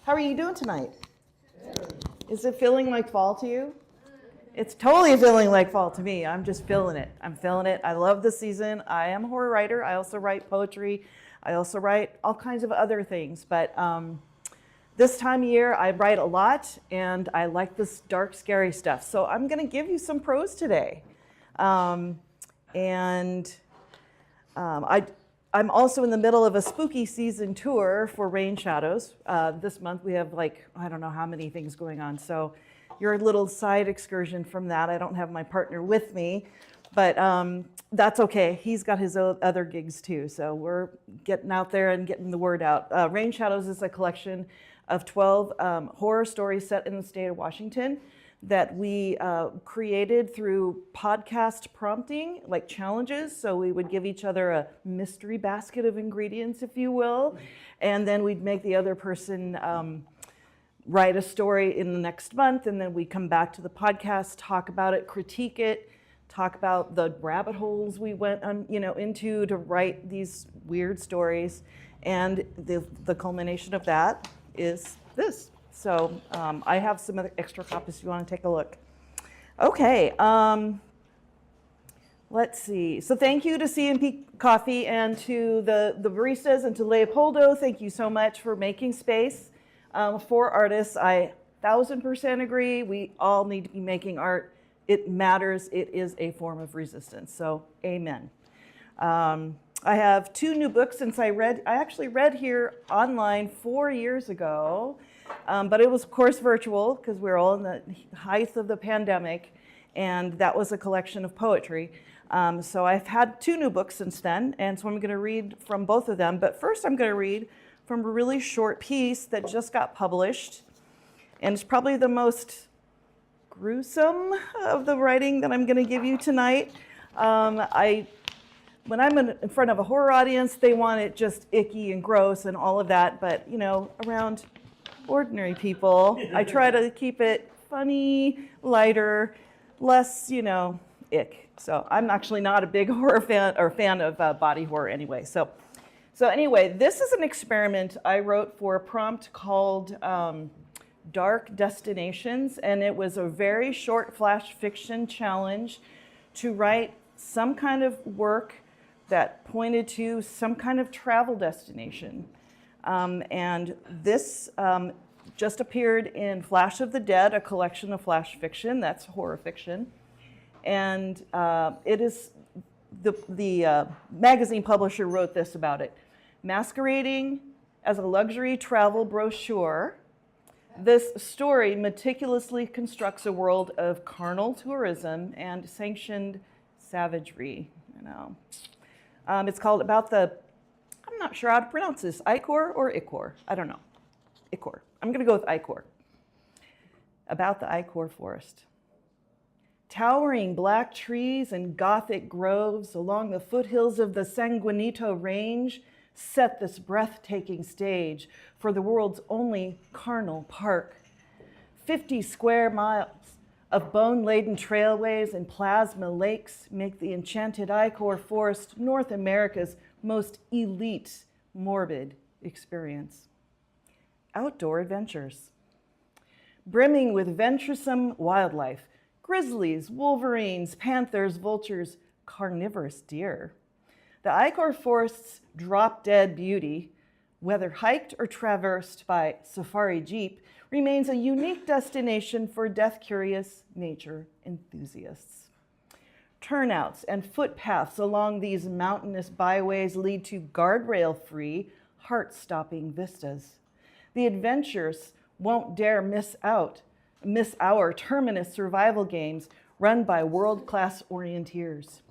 How are you doing tonight? Is it feeling like fall to you? It's totally feeling like fall to me. I'm just feeling it. I'm feeling it. I love the season. I am a horror writer. I also write poetry. I also write all kinds of other things. But this time of year, I write a lot, and I like this dark, scary stuff. So I'm going to give you some prose today. I'm also in the middle of a spooky season tour for Rain Shadows. This month we have I don't know how many things going on. So you're a little side excursion from that. I don't have my partner with me, but that's okay. He's got his other gigs too. So we're getting out there and getting the word out. Rain Shadows is a collection of 12 horror stories set in the state of Washington that we created through podcast prompting, like challenges. So we would give each other a mystery basket of ingredients, if you will, and then we'd make the other person write a story in the next month, and then we come back to the podcast, talk about it, critique it, talk about the rabbit holes we went into to write these weird stories, and the culmination of that is this. So I have some other extra copies if you want to take a look. Okay, let's see. So thank you to C&P Coffee and to the baristas and to Leopoldo. Thank you so much for making space for artists. I 1000% agree. We all need to be making art. It matters. It is a form of resistance. So amen. I have 2 new books since I actually read here online 4 years ago. But it was, of course, virtual because we're all in the height of the pandemic, and that was a collection of poetry. So I've had 2 new books since then, and so I'm going to read from both of them. But first I'm going to read from a really short piece that just got published, and it's probably the most gruesome of the writing that I'm going to give you tonight. When I'm in front of a horror audience, they want it just icky and gross and all of that, but around ordinary people, I try to keep it funny, lighter, less, ick. So I'm actually not a big horror fan of body horror anyway. So anyway, this is an experiment I wrote for a prompt called Dark Destinations, and it was a very short flash fiction challenge to write some kind of work that pointed to some kind of travel destination. And this just appeared in Flash of the Dead, a collection of flash fiction. That's horror fiction. And it is, the magazine publisher wrote this about it. Masquerading as a luxury travel brochure, this story meticulously constructs a world of carnal tourism and sanctioned savagery. It's called I'm not sure how to pronounce this, Icor or Icor? I don't know. Icor. I'm going to go with Icor. About the Icor forest. Towering black trees and Gothic groves along the foothills of the Sanguinito Range set this breathtaking stage for the world's only carnal park. 50 square miles of bone-laden trailways and plasma lakes make the enchanted Icor forest North America's most elite, morbid experience. Outdoor adventures. Brimming with venturesome wildlife, grizzlies, wolverines, panthers, vultures, carnivorous deer. The Icor forest's drop-dead beauty, whether hiked or traversed by safari jeep, remains a unique destination for death-curious nature enthusiasts. Turnouts and footpaths along these mountainous byways lead to guardrail-free, heart-stopping vistas. The adventurers won't dare miss our terminus survival games run by world-class orienteers.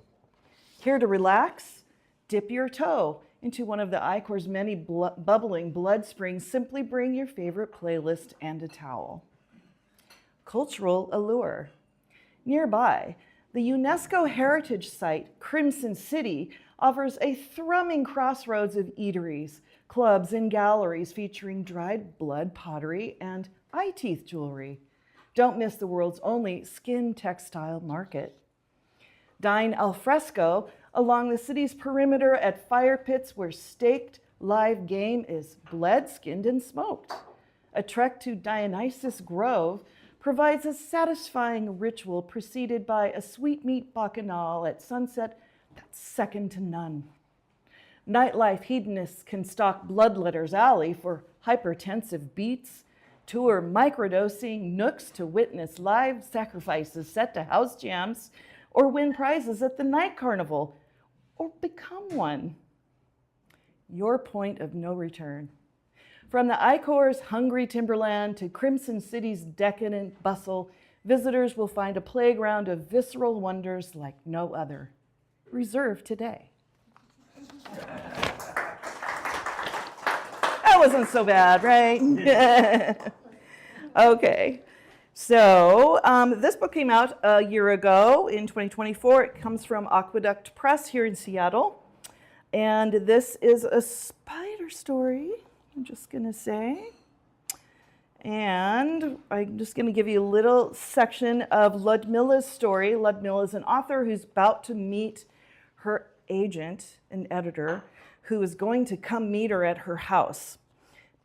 Here to relax? Dip your toe into one of the Icor's many bubbling blood springs. Simply bring your favorite playlist and a towel. Cultural allure. Nearby, the UNESCO heritage site, Crimson City, offers a thrumming crossroads of eateries, clubs, and galleries featuring dried blood pottery and eye teeth jewelry. Don't miss the world's only skin textile market. Dine al fresco along the city's perimeter at fire pits where staked live game is bled, skinned, and smoked. a trek to Dionysus Grove provides a satisfying ritual preceded by a sweetmeat bacchanal at sunset that's second to none. Nightlife hedonists can stalk Bloodletter's Alley for hypertensive beats, tour microdosing nooks to witness live sacrifices set to house jams, or win prizes at the night carnival, or become one. Your point of no return. From the Icor's hungry timberland to Crimson City's decadent bustle, visitors will find a playground of visceral wonders like no other. Reserved today. That wasn't so bad, right? Okay. So this book came out a year ago in 2024. It comes from Aqueduct Press here in Seattle. And this is a spider story, I'm just going to say. And I'm just going to give you a little section of Ludmilla's story. Ludmilla is an author who's about to meet her agent, an editor, who is going to come meet her at her house.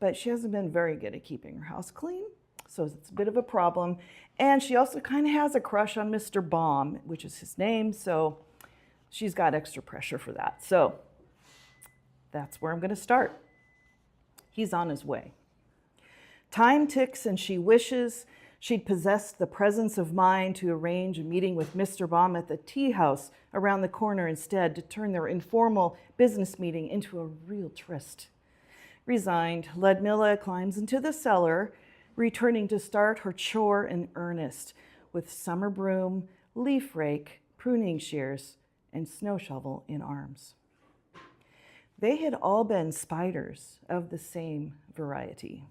But she hasn't been very good at keeping her house clean, so it's a bit of a problem. And she also kind of has a crush on Mr. Baum, which is his name, so she's got extra pressure for that. So that's where I'm going to start. He's on his way. Time ticks and she wishes she'd possessed the presence of mind to arrange a meeting with Mr. Baum at the tea house around the corner instead, to turn their informal business meeting into a real tryst. Resigned, Ludmilla climbs into the cellar, returning to start her chore in earnest with summer broom, leaf rake, pruning shears, and snow shovel in arms. They had all been spiders of the same variety.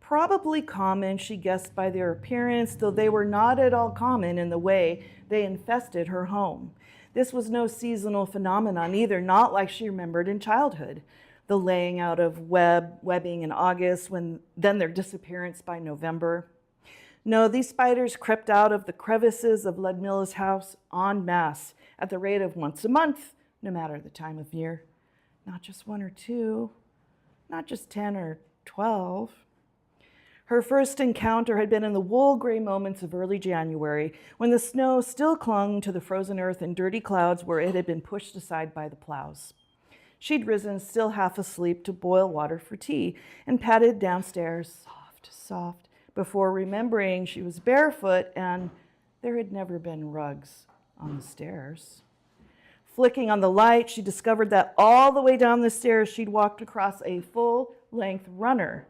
Probably common, she guessed by their appearance, though they were not at all common in the way they infested her home. This was no seasonal phenomenon either, not like she remembered in childhood. The laying out of webbing in August, then their disappearance by November. No, these spiders crept out of the crevices of Ludmilla's house en masse at the rate of once a month, no matter the time of year. Not just one or two, not just 10 or 12. Her first encounter had been in the wool-gray moments of early January, when the snow still clung to the frozen earth in dirty clouds where it had been pushed aside by the plows. She'd risen, still half asleep, to boil water for tea and padded downstairs, soft, before remembering she was barefoot and there had never been rugs on the stairs. Flicking on the light, she discovered that all the way down the stairs she'd walked across a full-length runner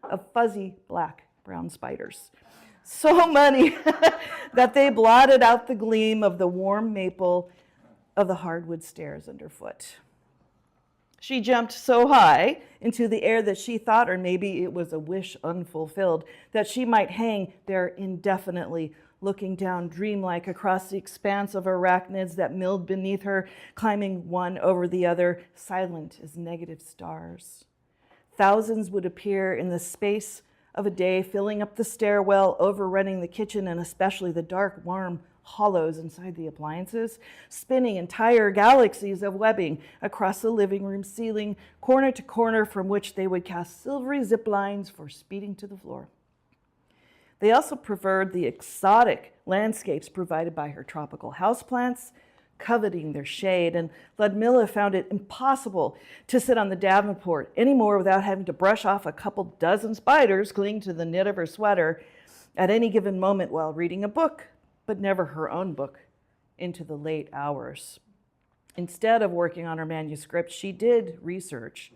of fuzzy black-brown spiders. So many that they blotted out the gleam of the warm maple of the hardwood stairs underfoot. She jumped so high into the air that she thought, or maybe it was a wish unfulfilled, that she might hang there indefinitely, looking down dreamlike across the expanse of arachnids that milled beneath her, climbing one over the other, silent as negative stars. Thousands would appear in the space of a day, filling up the stairwell, overrunning the kitchen, and especially the dark, warm hollows inside the appliances, spinning entire galaxies of webbing across the living room ceiling, corner to corner, from which they would cast silvery zip lines for speeding to the floor. They also preferred the exotic landscapes provided by her tropical houseplants, coveting their shade, and Ludmilla found it impossible to sit on the Davenport anymore without having to brush off a couple dozen spiders clinging to the knit of her sweater at any given moment while reading a book, but never her own book, into the late hours. Instead of working on her manuscript, she did research,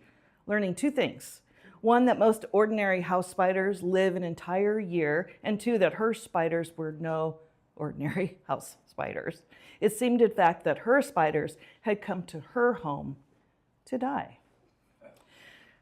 learning two things. One, that most ordinary house spiders live an entire year, and two, that her spiders were no ordinary house spiders. It seemed, in fact, that her spiders had come to her home to die.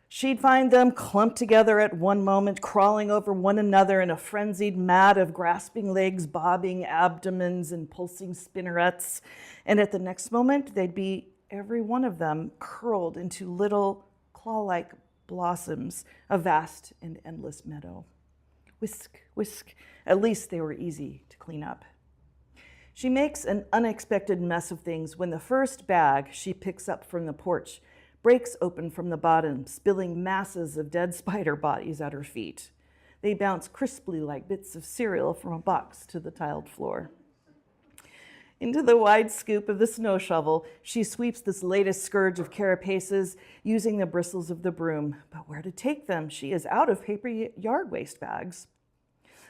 She'd find them clumped together at one moment, crawling over one another in a frenzied mat of grasping legs, bobbing abdomens, and pulsing spinnerets. And at the next moment, they'd be, every one of them, curled into little claw-like blossoms, a vast and endless meadow. Whisk, whisk. At least they were easy to clean up. She makes an unexpected mess of things when the first bag she picks up from the porch breaks open from the bottom, spilling masses of dead spider bodies at her feet. They bounce crisply like bits of cereal from a box to the tiled floor. Into the wide scoop of the snow shovel, she sweeps this latest scourge of carapaces using the bristles of the broom. But where to take them? She is out of paper yard waste bags.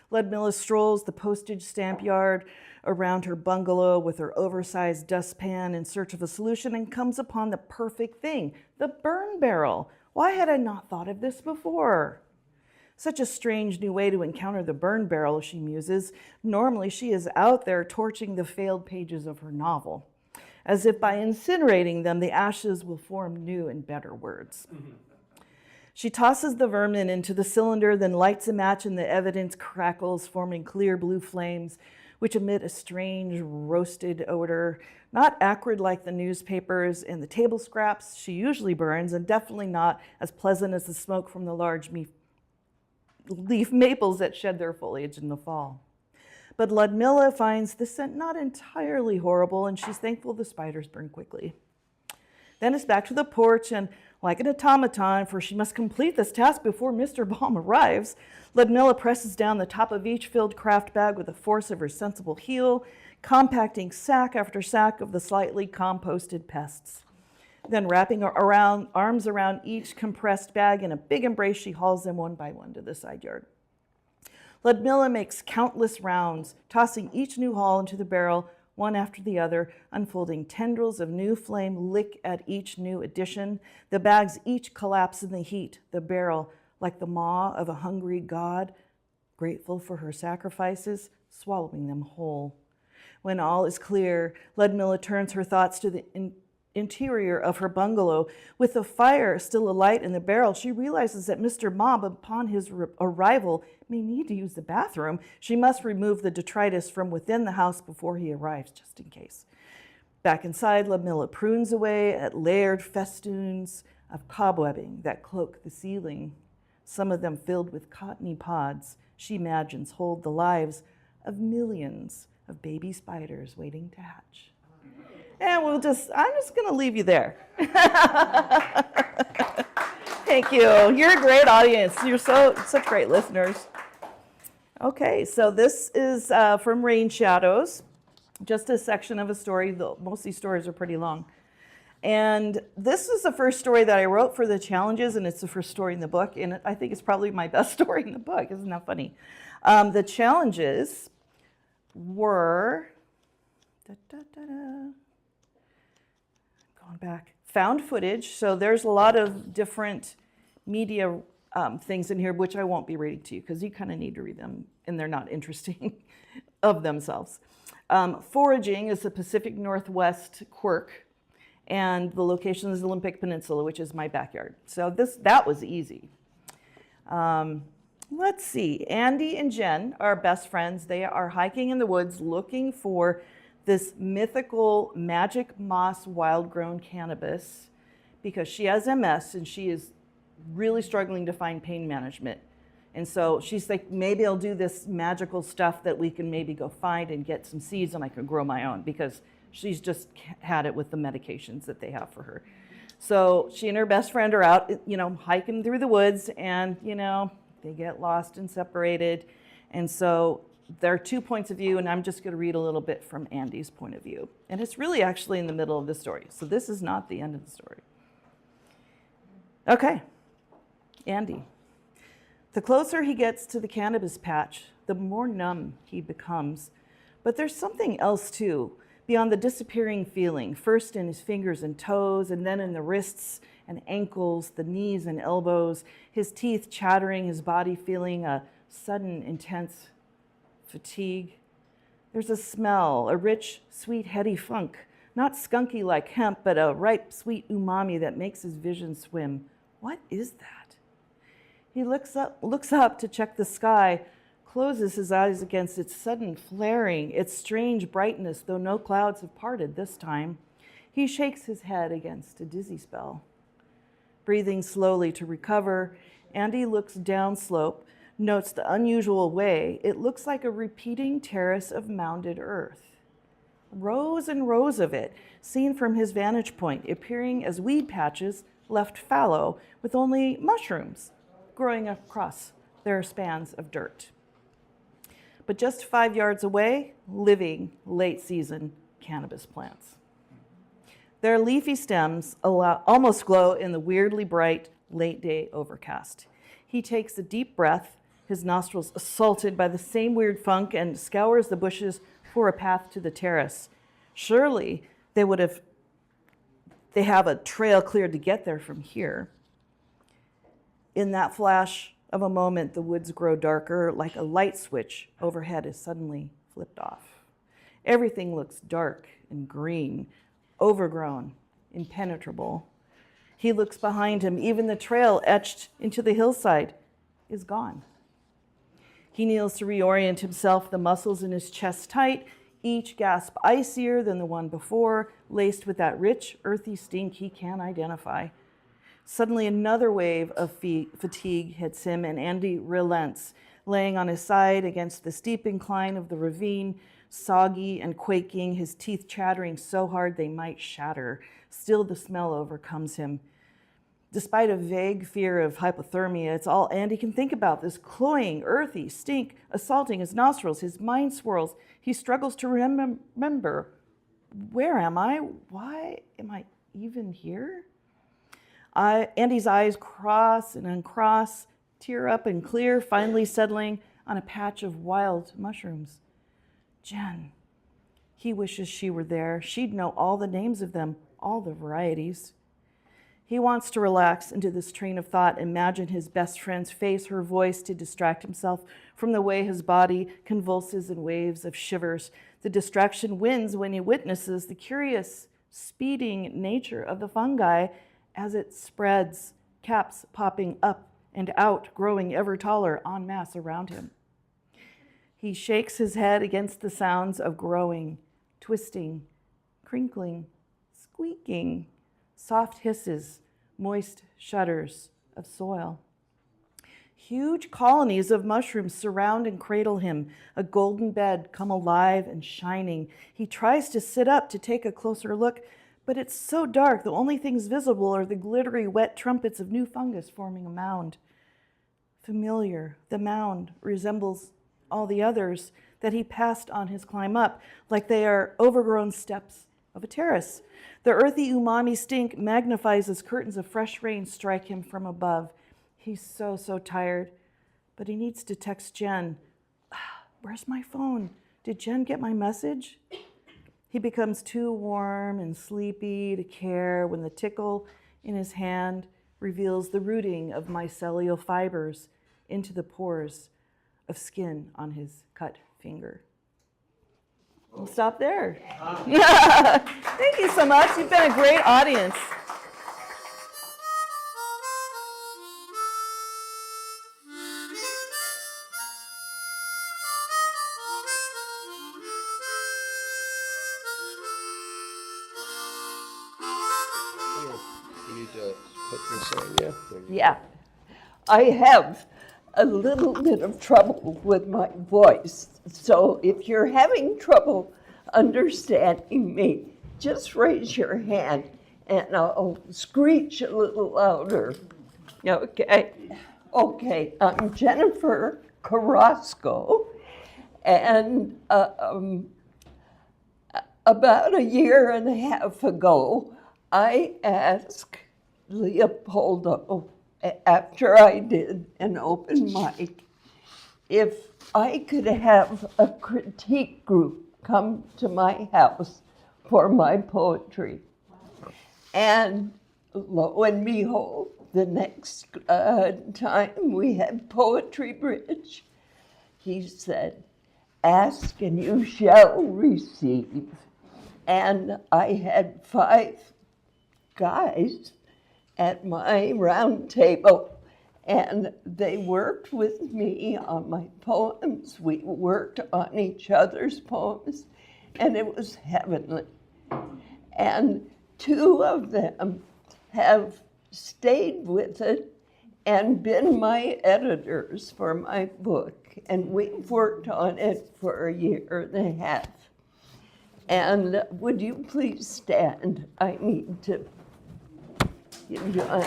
Ludmilla strolls the postage stamp yard around her bungalow with her oversized dustpan in search of a solution and comes upon the perfect thing, the burn barrel. Why had I not thought of this before? Such a strange new way to encounter the burn barrel, she muses. Normally she is out there torching the failed pages of her novel, as if by incinerating them, the ashes will form new and better words. She tosses the vermin into the cylinder, then lights a match and the evidence crackles, forming clear blue flames, which emit a strange roasted odor, not acrid like the newspapers and the table scraps she usually burns, and definitely not as pleasant as the smoke from the large leaf maples that shed their foliage in the fall. But Ludmilla finds the scent not entirely horrible, and she's thankful the spiders burn quickly. Then it's back to the porch, and like an automaton, for she must complete this task before Mr. Baum arrives, Ludmilla presses down the top of each filled craft bag with the force of her sensible heel, compacting sack after sack of the slightly composted pests. Then wrapping arms around each compressed bag in a big embrace, she hauls them one by one to the side yard. Ludmilla makes countless rounds, tossing each new haul into the barrel, one after the other, unfolding tendrils of new flame lick at each new addition. The bags each collapse in the heat, the barrel, like the maw of a hungry god, grateful for her sacrifices, swallowing them whole. When all is clear, Ludmilla turns her thoughts to the interior of her bungalow. With the fire still alight in the barrel, she realizes that Mr. Mob, upon his arrival, may need to use the bathroom. She must remove the detritus from within the house before he arrives, just in case. Back inside, Ludmilla prunes away at layered festoons of cobwebbing that cloak the ceiling, some of them filled with cottony pods she imagines hold the lives of millions of baby spiders waiting to hatch. And I'm just going to leave you there. Thank you. You're a great audience. You're such great listeners. Okay, so this is from Rain Shadows, just a section of a story. Most of these stories are pretty long. And this is the first story that I wrote for the challenges, and it's the first story in the book, and I think it's probably my best story in the book. Isn't that funny? The challenges were... Going back, found footage. So there's a lot of different media things in here, which I won't be reading to you because you kind of need to read them, and they're not interesting of themselves. Foraging is the Pacific Northwest quirk, and the location is the Olympic Peninsula, which is my backyard. So that was easy. Let's see. Andy and Jen are best friends. They are hiking in the woods looking for this mythical magic moss wild-grown cannabis because she has MS and she is really struggling to find pain management. And so she's like, maybe I'll do this magical stuff that we can maybe go find and get some seeds and I can grow my own because she's just had it with the medications that they have for her. So she and her best friend are out, hiking through the woods and, they get lost and separated. And so there are 2 points of view, and I'm just going to read a little bit from Andy's point of view. And it's really actually in the middle of the story, so this is not the end of the story. Okay, Andy. The closer he gets to the cannabis patch, the more numb he becomes. But there's something else too, beyond the disappearing feeling, first in his fingers and toes, and then in the wrists and ankles, the knees and elbows, his teeth chattering, his body feeling a sudden, intense fatigue. There's a smell, a rich, sweet, heady funk, not skunky like hemp, but a ripe, sweet umami that makes his vision swim. What is that? He looks up to check the sky, closes his eyes against its sudden flaring, its strange brightness, though no clouds have parted this time. He shakes his head against a dizzy spell. Breathing slowly to recover, Andy looks downslope, notes the unusual way. It looks like a repeating terrace of mounded earth. Rows and rows of it, seen from his vantage point, appearing as weed patches left fallow, with only mushrooms growing across there are spans of dirt. But just 5 yards away, living late-season cannabis plants. Their leafy stems almost glow in the weirdly bright late-day overcast. He takes a deep breath, his nostrils assaulted by the same weird funk, and scours the bushes for a path to the terrace. Surely they have a trail cleared to get there from here. In that flash of a moment, the woods grow darker, like a light switch overhead is suddenly flipped off. Everything looks dark and green, overgrown, impenetrable. He looks behind him. Even the trail etched into the hillside is gone. He kneels to reorient himself, the muscles in his chest tight, each gasp icier than the one before, laced with that rich, earthy stink he can't identify. Suddenly, another wave of fatigue hits him, and Andy relents, laying on his side against the steep incline of the ravine, soggy and quaking, his teeth chattering so hard they might shatter. Still, the smell overcomes him. Despite a vague fear of hypothermia, it's all Andy can think about, this cloying, earthy stink assaulting his nostrils. His mind swirls. He struggles to remember. Where am I? Why am I even here? Andy's eyes cross and uncross, tear up and clear, finally settling on a patch of wild mushrooms. Jen. He wishes she were there. She'd know all the names of them, all the varieties. He wants to relax into this train of thought, imagine his best friend's face, her voice, to distract himself from the way his body convulses in waves of shivers. The distraction wins when he witnesses the curious, speeding nature of the fungi as it spreads, caps popping up and out, growing ever taller en masse around him. He shakes his head against the sounds of growing, twisting, crinkling, squeaking, soft hisses, moist shudders of soil. Huge colonies of mushrooms surround and cradle him, a golden bed come alive and shining. He tries to sit up to take a closer look, but it's so dark, the only things visible are the glittery, wet trumpets of new fungus forming a mound. Familiar, the mound resembles all the others that he passed on his climb up, like they are overgrown steps of a terrace. The earthy umami stink magnifies as curtains of fresh rain strike him from above. He's so tired, but he needs to text Jen. Where's my phone? Did Jen get my message? He becomes too warm and sleepy to care when the tickle in his hand reveals the rooting of mycelial fibers into the pores of skin on his cut finger. We'll stop there. Thank you so much. You've been a great audience. You need to put this on, yeah? Yeah. I have a little bit of trouble with my voice. So if you're having trouble understanding me, just raise your hand and I'll screech a little louder. Okay? Okay, I'm Jennifer Carrasco, and about a year and a half ago, I asked Leopoldo, after I did an open mic, if I could have a critique group come to my house for my poetry. And lo and behold, the next time we had Poetry Bridge, he said, ask and you shall receive. And I had 5 guys at my round table, and they worked with me on my poems. We worked on each other's poems, and it was heavenly. And 2 of them have stayed with it and been my editors for my book, and we've worked on it for a year and a half. And would you please stand? I need to give you a...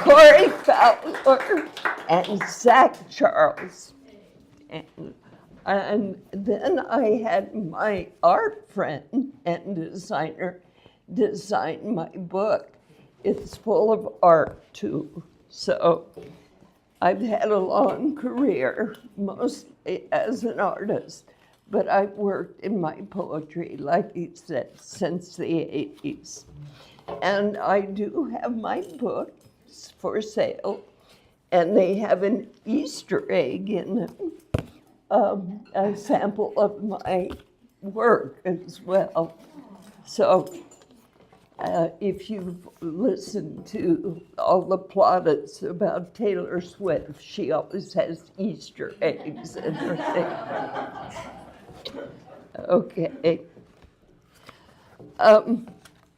Kory Fowler and Zach Charles. And then I had my art friend and designer design my book. It's full of art too. So I've had a long career, mostly as an artist, but I've worked in my poetry, like he said, since the 80s. And I do have my books for sale, and they have an Easter egg in them, a sample of my work as well. So if you've listened to all the plaudits about Taylor Swift, she always has Easter eggs in her thing. Okay.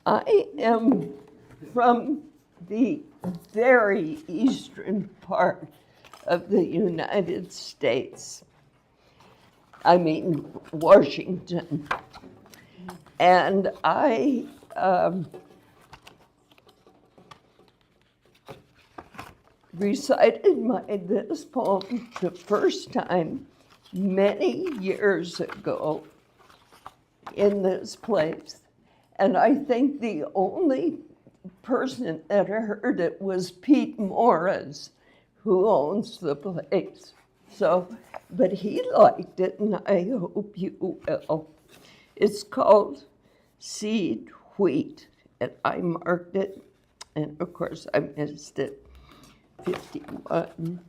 I am from the very eastern part of the United States. I mean, Washington. And I recited this poem the first time many years ago in this place. And I think the only person that heard it was Pete Morris, who owns the place. So, but he liked it, and I hope you will. It's called Seed Wheat, and I marked it, and of course I missed it, 51.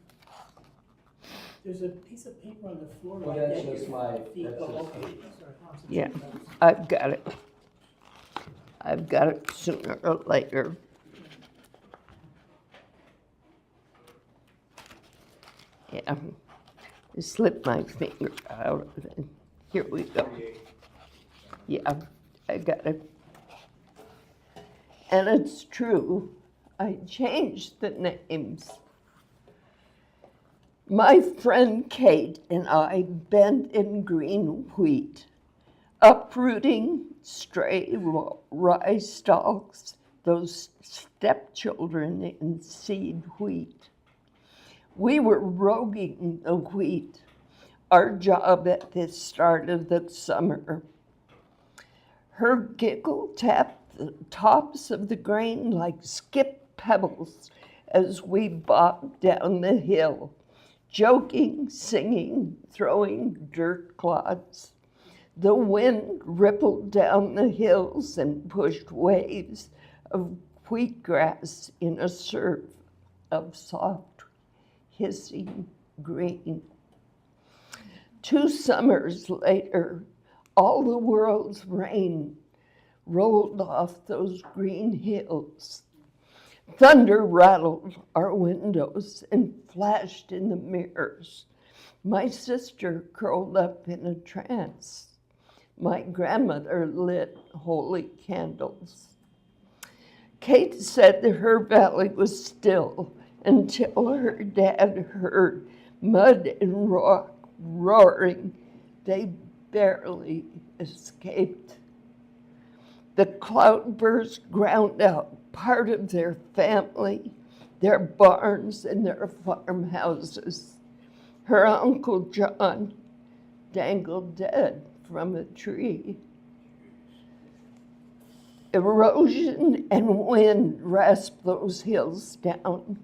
There's a piece of paper on the floor. Well, right that's there. just my, Feet. that's Oh, just okay. me. Sorry. Yeah, I've got it. I've got it sooner or later. Yeah, I slipped my finger out of it. Here we go. Yeah, I got it. And it's true, I changed the names. My friend Kate and I bent in green wheat, uprooting stray rye stalks, those stepchildren in seed wheat. We were roguing the wheat, our job at the start of the summer. Her giggle tapped the tops of the grain like skip pebbles as we bobbed down the hill, joking, singing, throwing dirt clods. The wind rippled down the hills and pushed waves of wheatgrass in a surf of soft, hissing green. 2 summers later, all the world's rain rolled off those green hills. Thunder rattled our windows and flashed in the mirrors. My sister curled up in a trance. My grandmother lit holy candles. Kate said that her valley was still until her dad heard mud and rock roaring. They barely escaped. The cloudburst ground out part of their family, their barns and their farmhouses. Her Uncle John dangled dead from a tree. Erosion and wind rasped those hills down.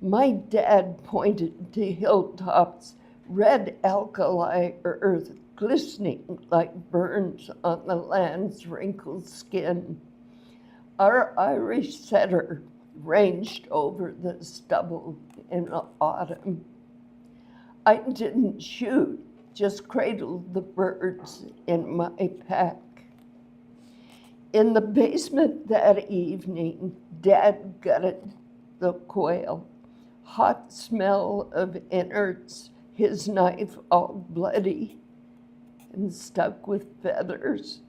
My dad pointed to hilltops, red alkali earth glistening like burns on the land's wrinkled skin. Our Irish setter ranged over the stubble in the autumn. I didn't shoot, just cradled the birds in my pack. In the basement that evening, Dad gutted the quail. Hot smell of innards, his knife all bloody and stuck with feathers.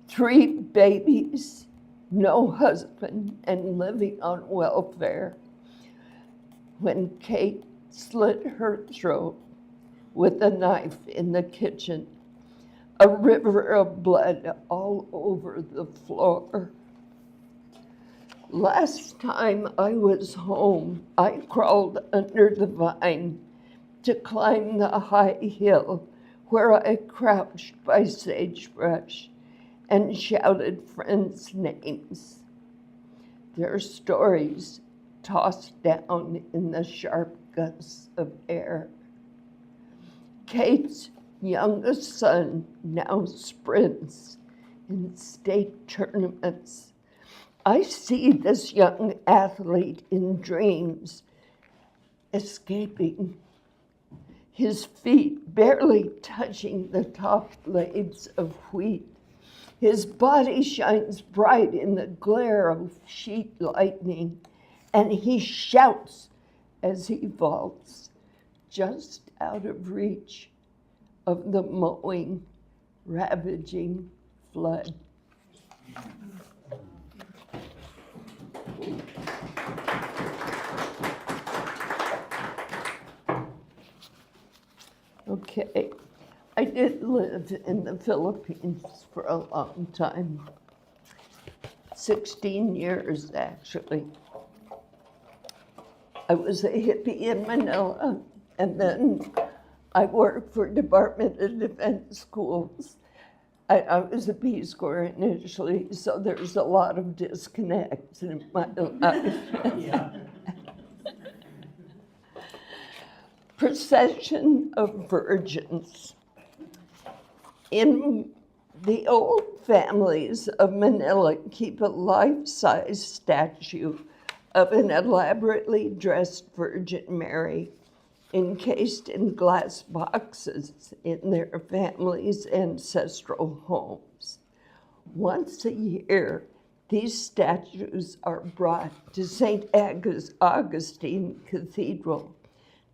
3 babies, no husband, and living on welfare. When Kate slit her throat with a knife in the kitchen, a river of blood all over the floor. Last time I was home, I crawled under the vine to climb the high hill where I crouched by sagebrush and shouted friends' names. Their stories tossed down in the sharp gusts of air. Kate's youngest son now sprints in state tournaments. I see this young athlete in dreams, escaping, his feet barely touching the top blades of wheat. His body shines bright in the glare of sheet lightning, and he shouts as he vaults just out of reach of the mowing, ravaging flood. Okay, I did live in the Philippines for a long time, 16 years actually. I was a hippie in Manila, and then I worked for Department of Defense schools. I was a Peace Corps initially, so there's a lot of disconnects in my life. Yeah. Procession of Virgins. In the old families of Manila keep a life-size statue of an elaborately dressed Virgin Mary encased in glass boxes in their family's ancestral homes. Once a year, these statues are brought to St. Augustine Cathedral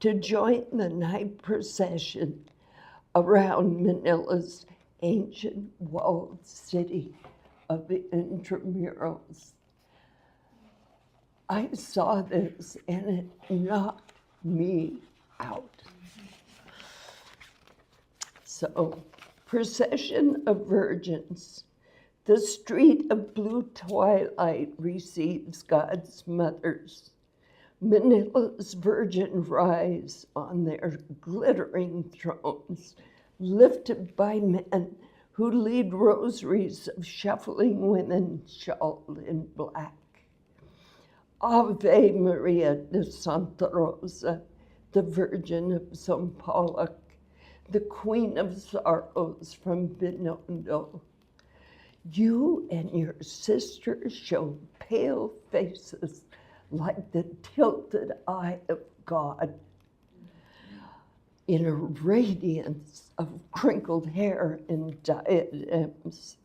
to join the night procession around Manila's ancient walled city of the intramurals. I saw this and it knocked me out. So, Procession of Virgins. The street of blue twilight receives God's mothers. Manila's virgin rise on their glittering thrones, lifted by men who lead rosaries of shuffling women shawled in black. Ave Maria de Santa Rosa, the Virgin of São Paulo, the Queen of Sorrows from Binondo. You and your sisters show pale faces like the tilted eye of God in a radiance of crinkled hair and diadems.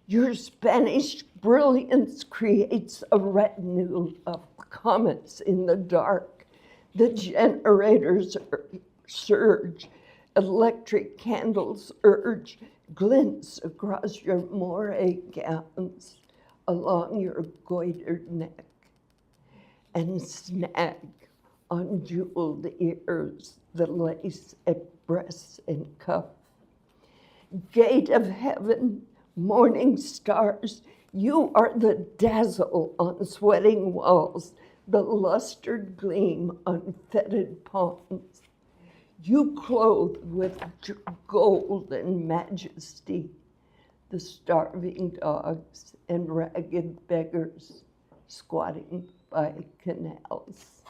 Your Spanish brilliance creates a retinue of comets in the dark. The generators surge, electric candles urge, glints across your moire gowns, along your goitered neck, and snag on jeweled ears the lace at breasts and cuff. Gate of heaven, morning stars, you are the dazzle on sweating walls, the lustered gleam on fetid palms. You clothe with gold and majesty the starving dogs and ragged beggars squatting by canals.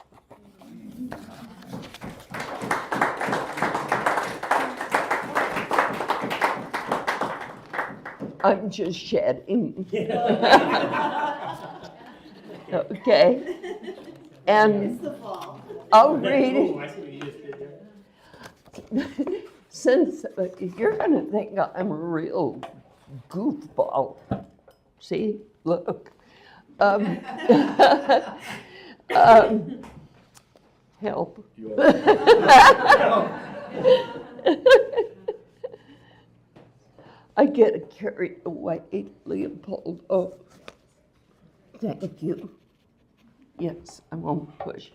I'm just shedding. Okay. And I'll read Oh, I see what you just did there. since you're gonna think I'm a real goofball. See, look. Help. I get carried away, Leopold. Oh, thank you. Yes, I won't push.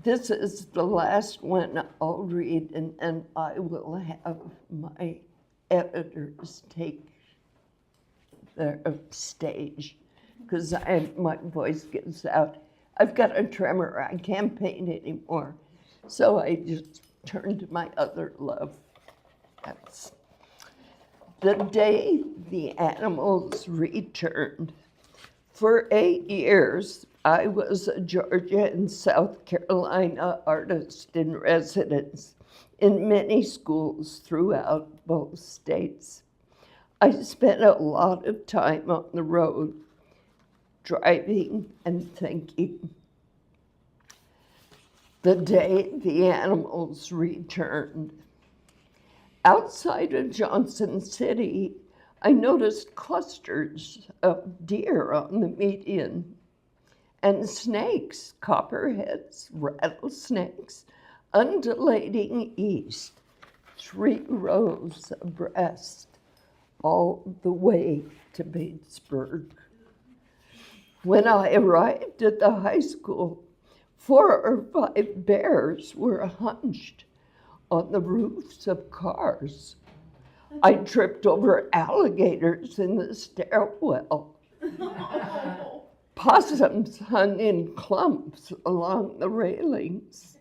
This is the last one I'll read, and I will have my editors take the stage because my voice gets out. I've got a tremor. I can't paint anymore. So I just turned to my other love. That's the day the animals returned. For 8 years, I was a Georgia and South Carolina artist in residence in many schools throughout both states. I spent a lot of time on the road, driving and thinking. The day the animals returned. Outside of Johnson City, I noticed clusters of deer on the median and snakes, copperheads, rattlesnakes, undulating east, 3 rows abreast, all the way to Batesburg. When I arrived at the high school, 4 or 5 bears were hunched on the roofs of cars. I tripped over alligators in the stairwell. Possums hung in clumps along the railings.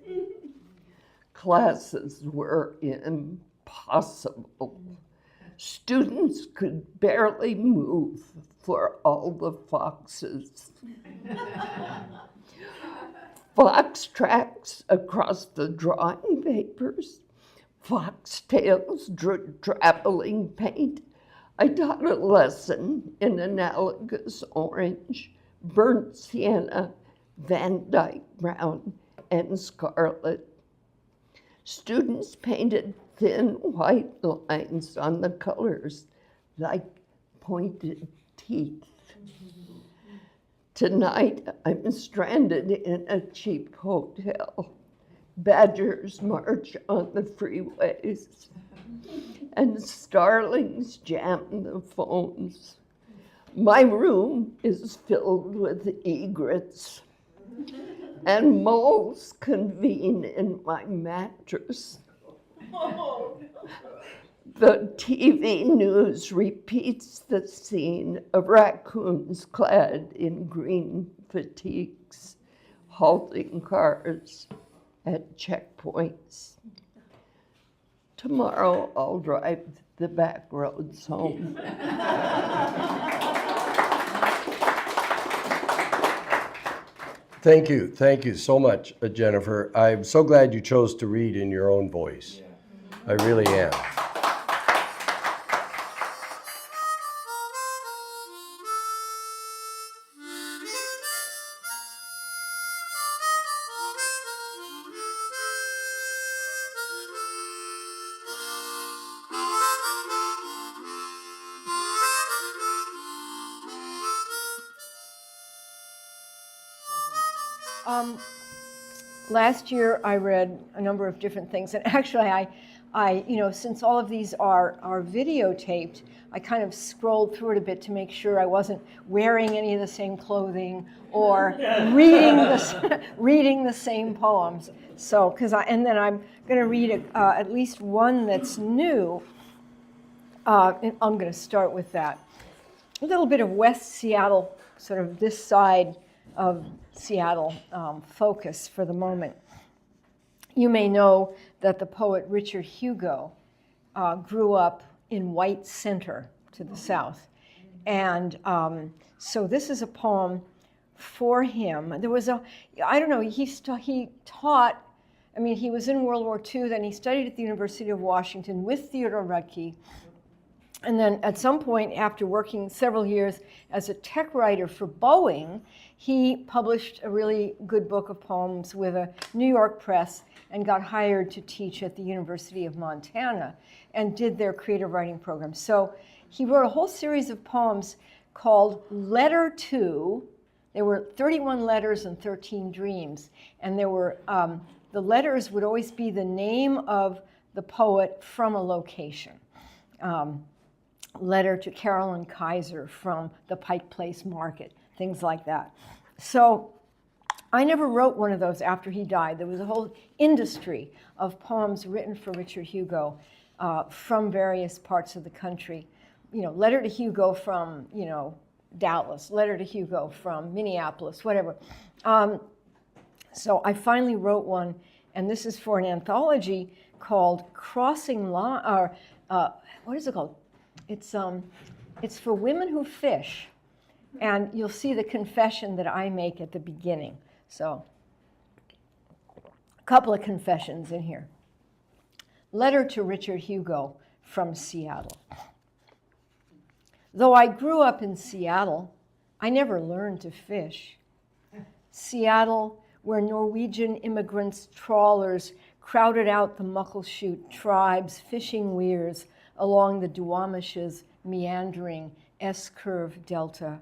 Classes were impossible. Students could barely move for all the foxes. Fox tracks across the drawing papers, foxtails traveling paint. I taught a lesson in analogous orange, burnt sienna, Van Dyke brown, and scarlet. Students painted thin white lines on the colors like pointed teeth. Tonight, I'm stranded in a cheap hotel. Badgers march on the freeways, and starlings jam the phones. My room is filled with egrets, and moles convene in my mattress. The TV news repeats the scene of raccoons clad in green fatigues, halting cars at checkpoints. Tomorrow I'll drive the back roads home. Thank you so much, Jennifer. I'm so glad you chose to read in your own voice. I really am. Last year I read a number of different things, and actually I since all of these are videotaped, I kind of scrolled through it a bit to make sure I wasn't wearing any of the same clothing or reading the same poems. So, and then I'm going to read at least one that's new. And I'm going to start with that. A little bit of West Seattle, sort of this side of Seattle focus for the moment. You may know that the poet Richard Hugo grew up in White Center to the south. And so this is a poem for him. There was he taught, he was in World War II, then he studied at the University of Washington with Theodore Roethke. And then at some point, after working several years as a tech writer for Boeing, he published a really good book of poems with a New York press and got hired to teach at the University of Montana and did their creative writing program. So he wrote a whole series of poems called Letter To. There were 31 letters and 13 dreams. And there were, the letters would always be the name of the poet from a location. Letter to Carolyne Kaiser from the Pike Place Market, things like that. So I never wrote one of those after he died. There was a whole industry of poems written for Richard Hugo from various parts of the country. letter to Hugo from, Dallas, letter to Hugo from Minneapolis, whatever. So I finally wrote one, and this is for an anthology called Crossing Line, or what is it called? It's for women who fish, and you'll see the confession that I make at the beginning. So, a couple of confessions in here. Letter to Richard Hugo from Seattle. Though I grew up in Seattle, I never learned to fish. Seattle, where Norwegian immigrants' trawlers crowded out the Muckleshoot tribe's fishing weirs along the Duwamish's meandering S-curve delta.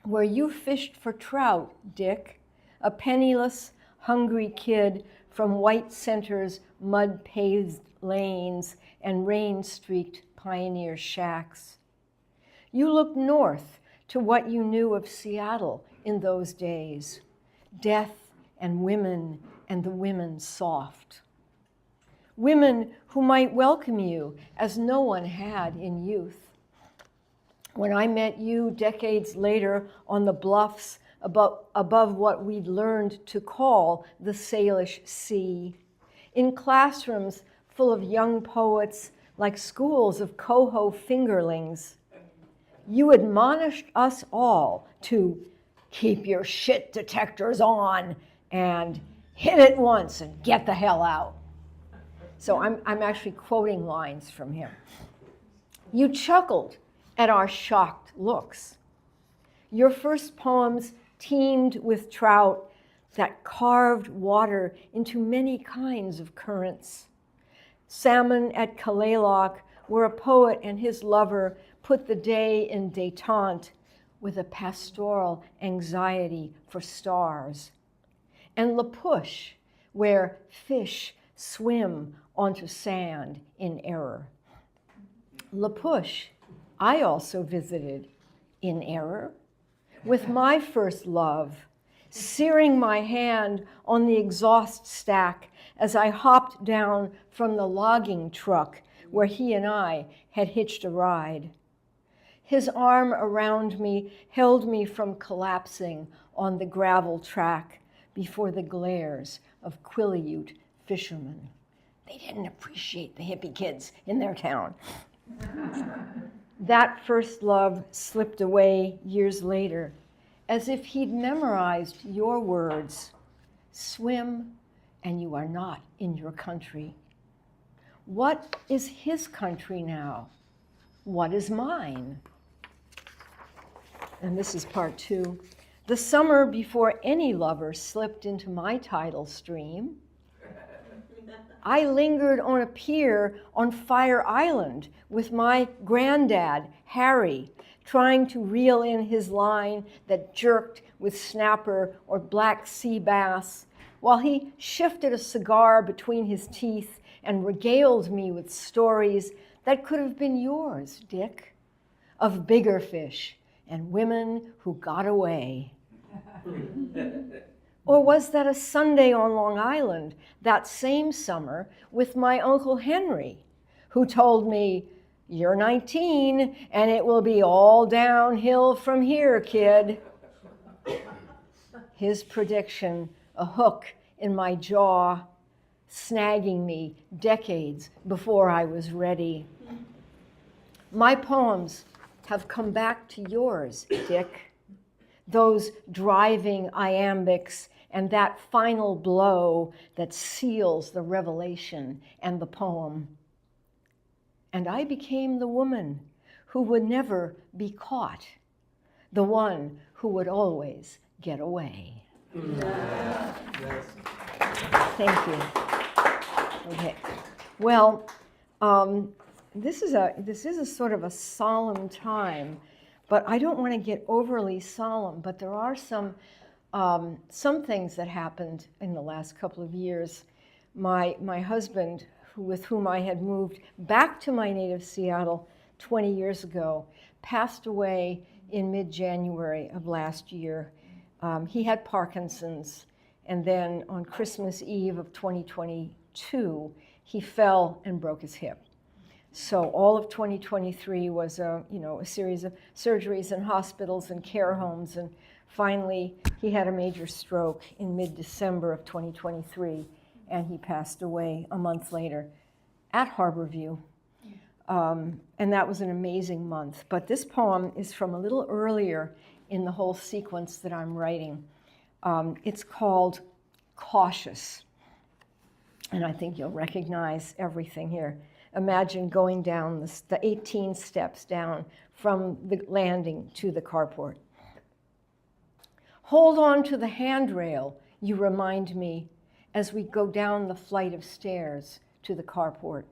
Where you fished for trout, Dick, a penniless, hungry kid from White Center's mud-paved lanes and rain-streaked pioneer shacks. You looked north to what you knew of Seattle in those days. Death and women and the women soft. Women who might welcome you as no one had in youth. When I met you decades later on the bluffs above what we'd learned to call the Salish Sea, in classrooms full of young poets like schools of coho fingerlings, you admonished us all to keep your shit detectors on and hit it once and get the hell out. So I'm actually quoting lines from him. You chuckled at our shocked looks. Your first poems teemed with trout that carved water into many kinds of currents. Salmon at Kalaloch, where a poet and his lover put the day in détente with a pastoral anxiety for stars. And La Push, where fish swim onto sand in error. La Push, I also visited in error with my first love, searing my hand on the exhaust stack as I hopped down from the logging truck where he and I had hitched a ride. His arm around me held me from collapsing on the gravel track before the glares of Quileute fishermen. They didn't appreciate the hippie kids in their town. That first love slipped away years later, as if he'd memorized your words. Swim, and you are not in your country. What is his country now? What is mine? And this is part 2. The summer before any lover slipped into my tidal stream, I lingered on a pier on Fire Island with my granddad, Harry, trying to reel in his line that jerked with snapper or black sea bass, while he shifted a cigar between his teeth and regaled me with stories that could have been yours, Dick, of bigger fish and women who got away. Or was that a Sunday on Long Island that same summer with my Uncle Henry, who told me, "You're 19 and it will be all downhill from here, kid." His prediction, a hook in my jaw, snagging me decades before I was ready. My poems have come back to yours, Dick. Those driving iambics and that final blow that seals the revelation and the poem. And I became the woman who would never be caught, the one who would always get away. Thank you. Okay. Well, this is a sort of a solemn time, but I don't want to get overly solemn. But there are some things that happened in the last couple of years. My husband, with whom I had moved back to my native Seattle 20 years ago, passed away in mid-January of last year. He had Parkinson's, and then on Christmas Eve of 2022, he fell and broke his hip. So all of 2023 was a series of surgeries in hospitals and care homes, and finally he had a major stroke in mid-December of 2023, and he passed away a month later at Harborview. And that was an amazing month. But this poem is from a little earlier in the whole sequence that I'm writing. It's called Cautious. And I think you'll recognize everything here. Imagine going down the 18 steps down from the landing to the carport. Hold on to the handrail, you remind me, as we go down the flight of stairs to the carport.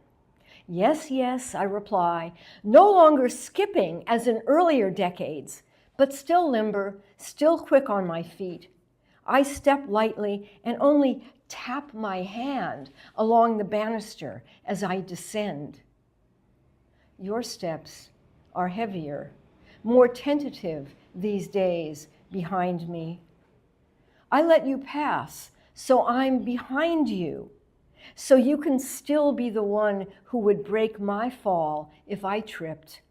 Yes, yes, I reply, no longer skipping as in earlier decades, but still limber, still quick on my feet. I step lightly and only tap my hand along the banister as I descend. Your steps are heavier, more tentative these days behind me. I let you pass, so I'm behind you, so you can still be the one who would break my fall if I tripped.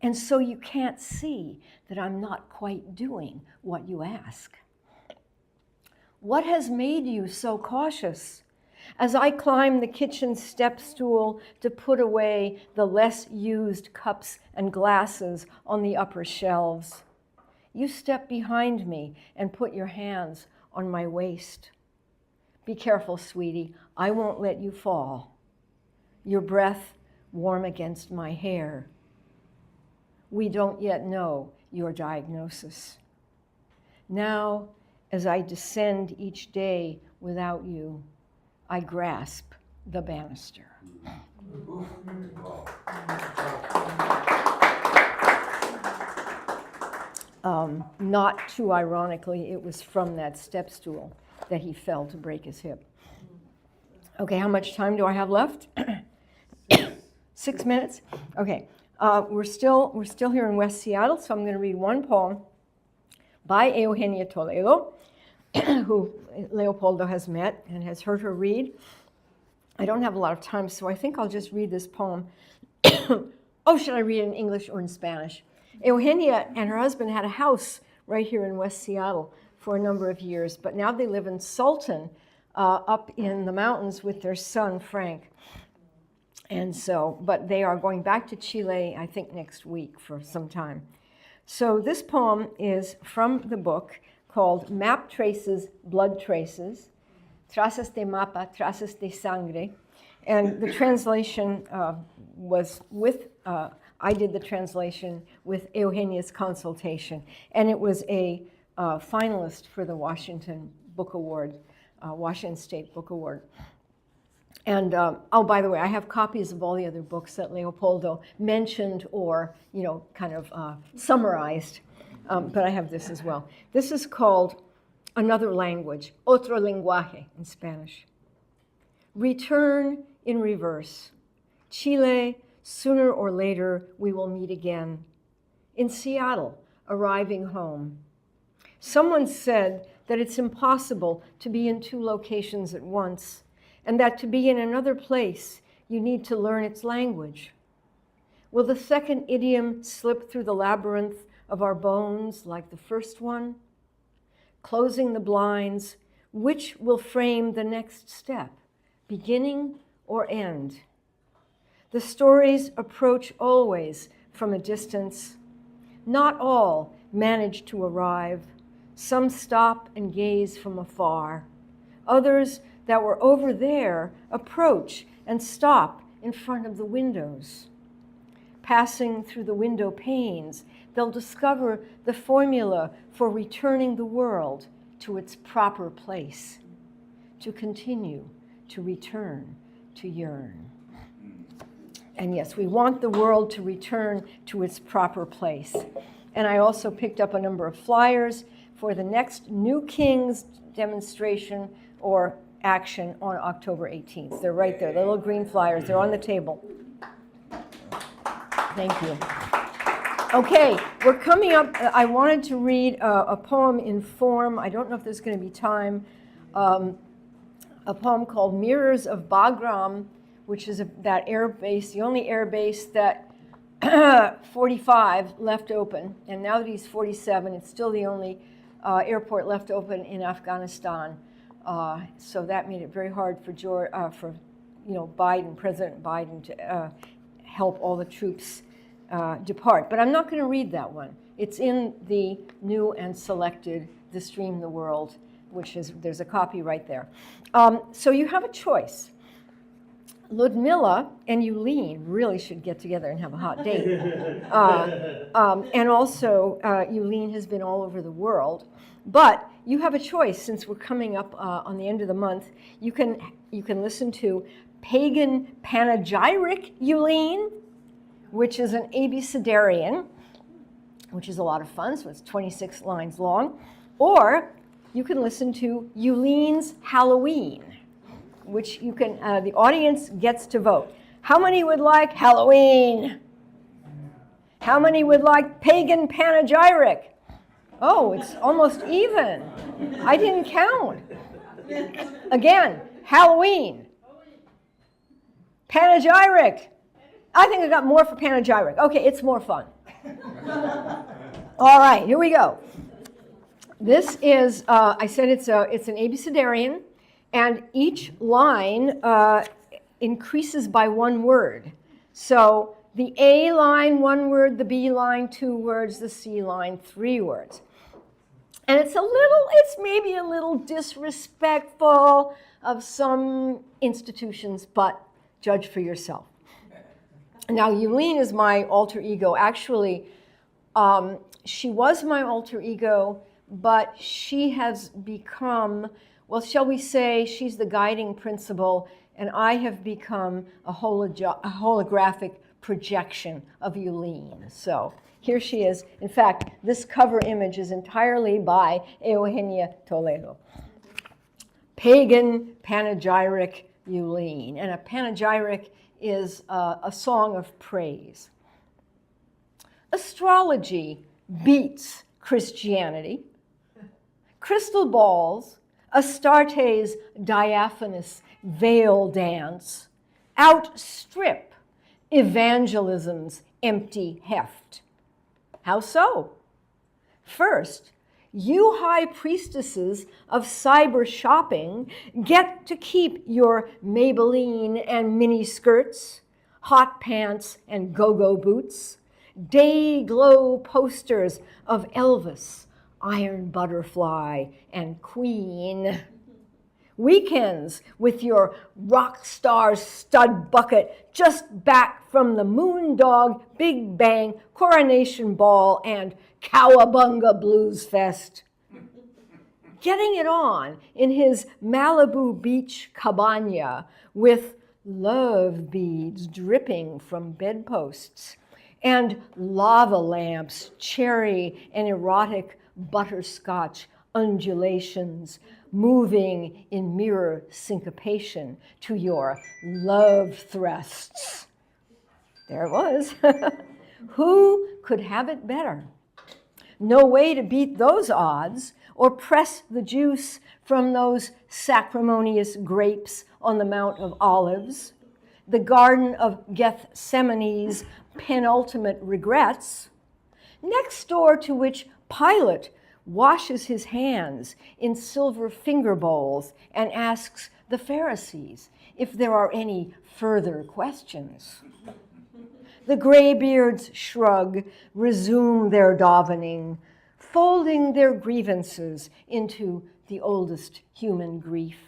And so you can't see that I'm not quite doing what you ask. What has made you so cautious? As I climb the kitchen step stool to put away the less used cups and glasses on the upper shelves, you step behind me and put your hands on my waist. Be careful, sweetie, I won't let you fall. Your breath warm against my hair. We don't yet know your diagnosis. Now, as I descend each day without you, I grasp the banister. Not too ironically, it was from that step stool that he fell to break his hip. Okay, how much time do I have left? 6 minutes? Okay, we're still here in West Seattle, so I'm going to read one poem by Eugenia Toledo, who Leopoldo has met and has heard her read. I don't have a lot of time, so I think I'll just read this poem. Oh, should I read it in English or in Spanish? Eugenia and her husband had a house right here in West Seattle for a number of years, but now they live in Sultan, up in the mountains with their son, Frank. And so, but they are going back to Chile, I think, next week for some time. So this poem is from the book called Map Traces, Blood Traces, Trazas de Mapa, Trazas de Sangre. And the translation was with, I did the translation with Eugenia's consultation. And it was a finalist for the Washington Book Award, Washington State Book Award. And, oh, by the way, I have copies of all the other books that Leopoldo mentioned or, kind of summarized, but I have this as well. This is called Another Language, Otro Lenguaje in Spanish. Return in reverse. Chile, sooner or later, we will meet again. In Seattle, arriving home. Someone said that it's impossible to be in two locations at once, and that to be in another place, you need to learn its language. Will the second idiom slip through the labyrinth of our bones like the first one? Closing the blinds, which will frame the next step, beginning or end? The stories approach always from a distance. Not all manage to arrive. Some stop and gaze from afar. Others that were over there approach and stop in front of the windows. Passing through the window panes, they'll discover the formula for returning the world to its proper place, to continue, to return, to yearn. And yes, we want the world to return to its proper place. And I also picked up a number of flyers for the next New Kings demonstration or action on October 18th. They're right there, the little green flyers. They're on the table. Thank you. Okay, we're coming up. I wanted to read a poem in form. I don't know if there's going to be time. A poem called Mirrors of Bagram, which is that air base, the only air base that 45 left open, and now that he's 47, it's still the only airport left open in Afghanistan. So that made it very hard for Biden, President Biden, to help all the troops depart. But I'm not going to read that one. It's in the new and selected The Stream the World, which is, there's a copy right there. So you have a choice. Ludmilla and Yulene really should get together and have a hot date. And also, Yulene has been all over the world. But you have a choice, since we're coming up on the end of the month. You can listen to Pagan Panegyric Yulene, which is an abecedarian, which is a lot of fun, so it's 26 lines long. Or you can listen to Yulene's Halloween, which you can, the audience gets to vote. How many would like Halloween? How many would like Pagan Panegyric? Oh, it's almost even. I didn't count. Again, Halloween. Panegyric. I think I got more for panegyric. Okay, it's more fun. All right, here we go. This is, I said it's an abecedarian, and each line increases by one word. So the A line, 1 word, the B line, 2 words, the C line, 3 words. And it's maybe a little disrespectful of some institutions, but judge for yourself. Now, Yulene is my alter ego. Actually, she was my alter ego, but she has become, well, shall we say, she's the guiding principle, and I have become a holographic projection of Yulene. So here she is. In fact, this cover image is entirely by Eugenia Toledo. Pagan Panegyric Yulene. And a panegyric is a song of praise. Astrology beats Christianity. Crystal balls, Astarte's diaphanous veil dance, outstrip evangelism's empty heft. How so? First, you high priestesses of cyber shopping get to keep your Maybelline and mini skirts, hot pants and go-go boots, day glow posters of Elvis, Iron Butterfly, and Queen. Weekends with your rock star stud bucket just back from the Moondog Big Bang Coronation Ball and Cowabunga Blues Fest. Getting it on in his Malibu Beach cabana with love beads dripping from bedposts and lava lamps, cherry and erotic butterscotch undulations moving in mirror syncopation to your love thrusts. There it was. Who could have it better? No way to beat those odds or press the juice from those sacrimonious grapes on the Mount of Olives, the Garden of Gethsemane's penultimate regrets, next door to which Pilate washes his hands in silver finger bowls and asks the Pharisees if there are any further questions. The graybeards shrug, resume their davening, folding their grievances into the oldest human grief.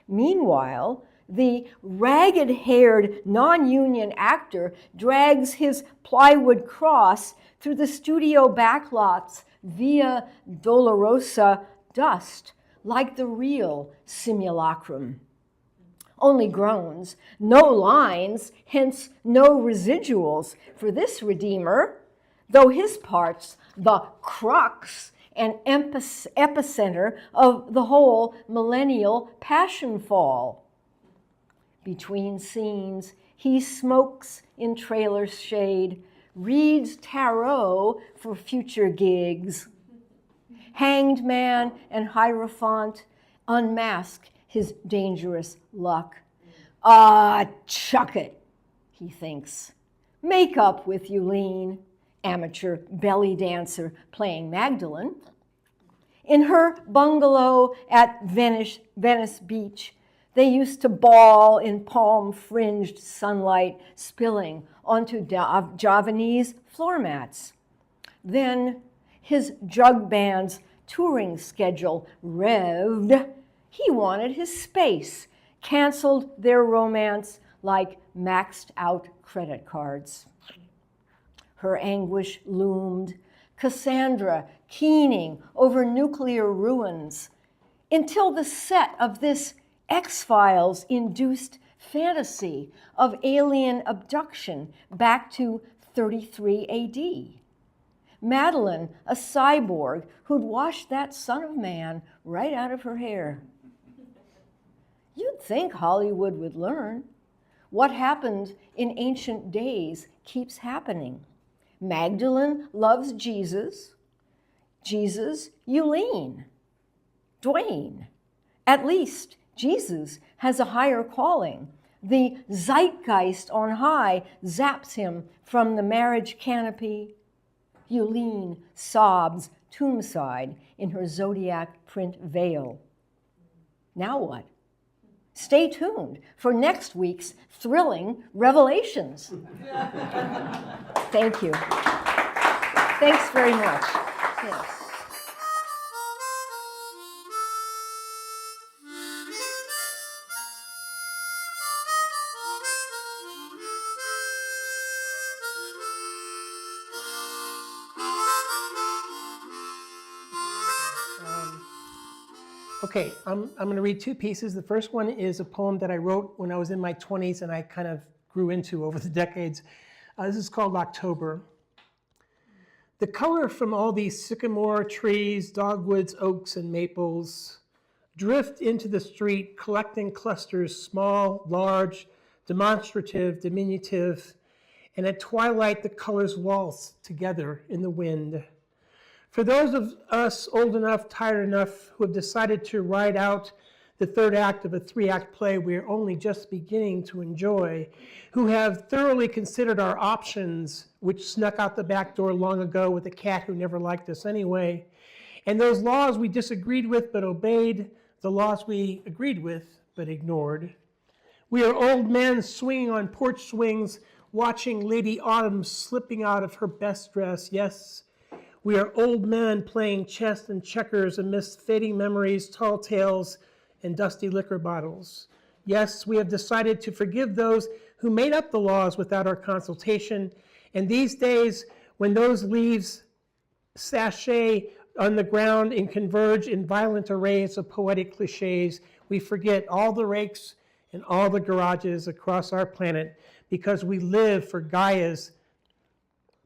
Meanwhile, the ragged-haired non-union actor drags his plywood cross through the studio backlot's Via Dolorosa dust like the real simulacrum. Only groans, no lines, hence no residuals for this Redeemer, though his part's the crux and epicenter of the whole millennial passion fall. Between scenes, he smokes in trailer's shade, reads tarot for future gigs. Hanged man and Hierophant unmask his dangerous luck. Chuck it, he thinks. Make up with Eugene, amateur belly dancer playing Magdalene. In her bungalow at Venice Beach, they used to bawl in palm-fringed sunlight spilling onto Javanese floor mats. Then his jug band's touring schedule revved. He wanted his space, canceled their romance like maxed out credit cards. Her anguish loomed, Cassandra keening over nuclear ruins, until the set of this X-Files induced fantasy of alien abduction back to 33 AD. Madeline, a cyborg who'd washed that son of man right out of her hair. You'd think Hollywood would learn. What happened in ancient days keeps happening. Magdalene loves Jesus. Jesus, Eugene. Dwayne. At least Jesus has a higher calling. The zeitgeist on high zaps him from the marriage canopy. Eugene sobs tombside in her zodiac print veil. Now what? Stay tuned for next week's thrilling revelations. Thank you. Thanks very much. Yes. Okay, I'm going to read two pieces. The first one is a poem that I wrote when I was in my 20s and I kind of grew into over the decades. This is called October. The color from all these sycamore trees, dogwoods, oaks, and maples drift into the street, collecting clusters, small, large, demonstrative, diminutive, and at twilight the colors waltz together in the wind. For those of us old enough, tired enough, who have decided to ride out the third act of a 3-act play we are only just beginning to enjoy, who have thoroughly considered our options, which snuck out the back door long ago with a cat who never liked us anyway, and those laws we disagreed with but obeyed, the laws we agreed with but ignored. We are old men swinging on porch swings, watching Lady Autumn slipping out of her best dress. Yes, we are old men playing chess and checkers amidst fading memories, tall tales, and dusty liquor bottles. Yes, we have decided to forgive those who made up the laws without our consultation. And these days, when those leaves sashay on the ground and converge in violent arrays of poetic cliches, we forget all the rakes and all the garages across our planet because we live for Gaia's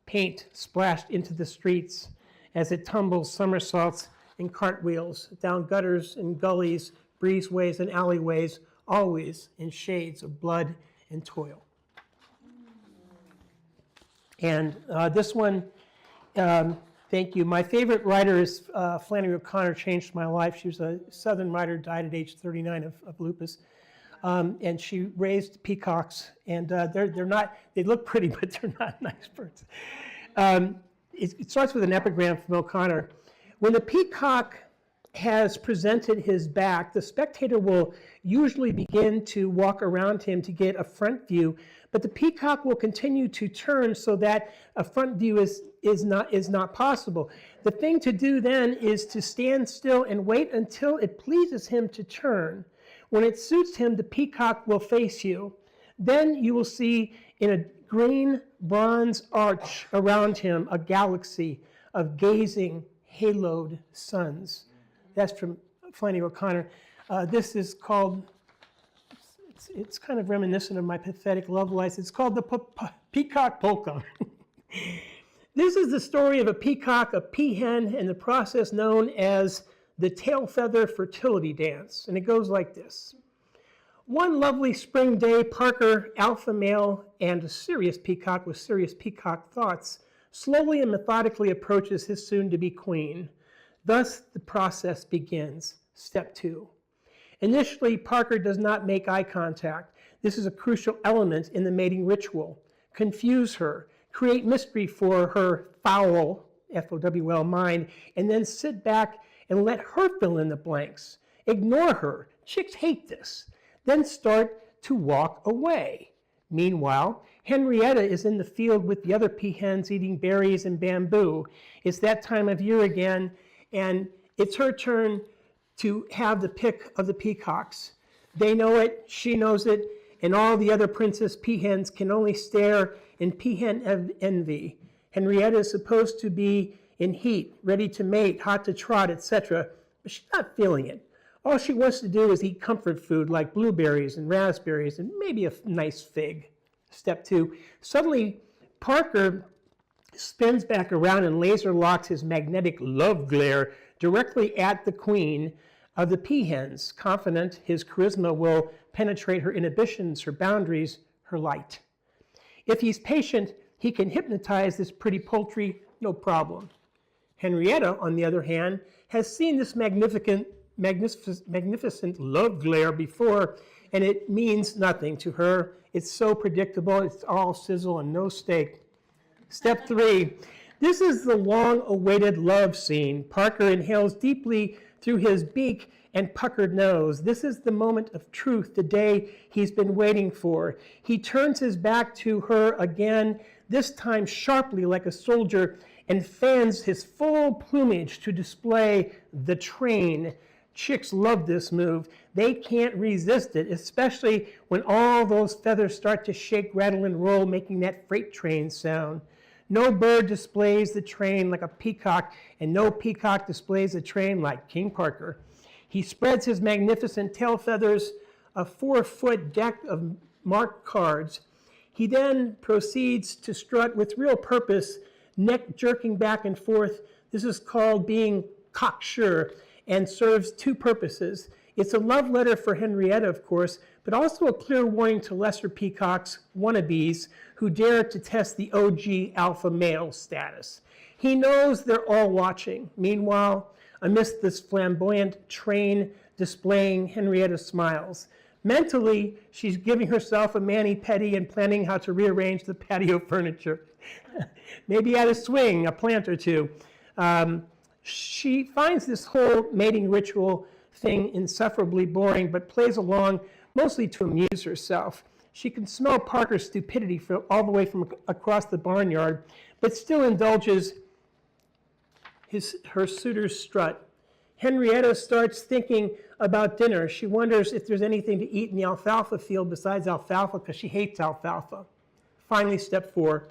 paint splashed into the streets as it tumbles somersaults and cartwheels down gutters and gullies, breezeways and alleyways, always in shades of blood and toil. And this one, thank you. My favorite writer is Flannery O'Connor. Changed my life. She was a Southern writer, died at age 39 of lupus. And she raised peacocks, and they're not, they look pretty, but they're not nice birds. It starts with an epigram from O'Connor. When the peacock has presented his back, the spectator will usually begin to walk around him to get a front view, but the peacock will continue to turn so that a front view is not possible. The thing to do then is to stand still and wait until it pleases him to turn. When it suits him, the peacock will face you. Then you will see in a green bronze arch around him a galaxy of gazing, haloed suns. That's from Flannery O'Connor. This is called, it's kind of reminiscent of my pathetic love life. It's called the Peacock Polka. This is the story of a peacock, a peahen, and the process known as the tail feather fertility dance. And it goes like this. One lovely spring day, Parker, alpha male, and a serious peacock with serious peacock thoughts, slowly and methodically approaches his soon-to-be queen. Thus, the process begins. Step 2. Initially, Parker does not make eye contact. This is a crucial element in the mating ritual. Confuse her, create mystery for her foul, F-O-W-L, mind, and then sit back and let her fill in the blanks. Ignore her. Chicks hate this. Then start to walk away. Meanwhile, Henrietta is in the field with the other peahens eating berries and bamboo. It's that time of year again, and it's her turn to have the pick of the peacocks. They know it, she knows it, and all the other princess peahens can only stare in peahen envy. Henrietta is supposed to be in heat, ready to mate, hot to trot, etc., but she's not feeling it. All she wants to do is eat comfort food like blueberries and raspberries and maybe a nice fig. Step 2. Suddenly, Parker spins back around and laser locks his magnetic love glare directly at the queen of the peahens, confident his charisma will penetrate her inhibitions, her boundaries, her light. If he's patient, he can hypnotize this pretty poultry, no problem. Henrietta, on the other hand, has seen this magnificent love glare before, and it means nothing to her. It's so predictable, it's all sizzle and no steak. Step 3. This is the long-awaited love scene. Parker inhales deeply through his beak and puckered nose. This is the moment of truth, the day he's been waiting for. He turns his back to her again, this time sharply like a soldier, and fans his full plumage to display the train. Chicks love this move. They can't resist it, especially when all those feathers start to shake, rattle, and roll, making that freight train sound. No bird displays the train like a peacock, and no peacock displays the train like King Parker. He spreads his magnificent tail feathers, a 4-foot deck of marked cards. He then proceeds to strut with real purpose, neck jerking back and forth. This is called being cocksure and serves 2 purposes. It's a love letter for Henrietta, of course, but also a clear warning to lesser peacocks, wannabes, who dare to test the OG alpha male status. He knows they're all watching. Meanwhile, amidst this flamboyant train displaying, Henrietta smiles. Mentally, she's giving herself a mani-pedi and planning how to rearrange the patio furniture. Maybe add a swing, a plant or 2. She finds this whole mating ritual thing insufferably boring, but plays along mostly to amuse herself. She can smell Parker's stupidity all the way from across the barnyard, but still indulges her suitor's strut. Henrietta starts thinking about dinner. She wonders if there's anything to eat in the alfalfa field besides alfalfa, because she hates alfalfa. Finally, step 4.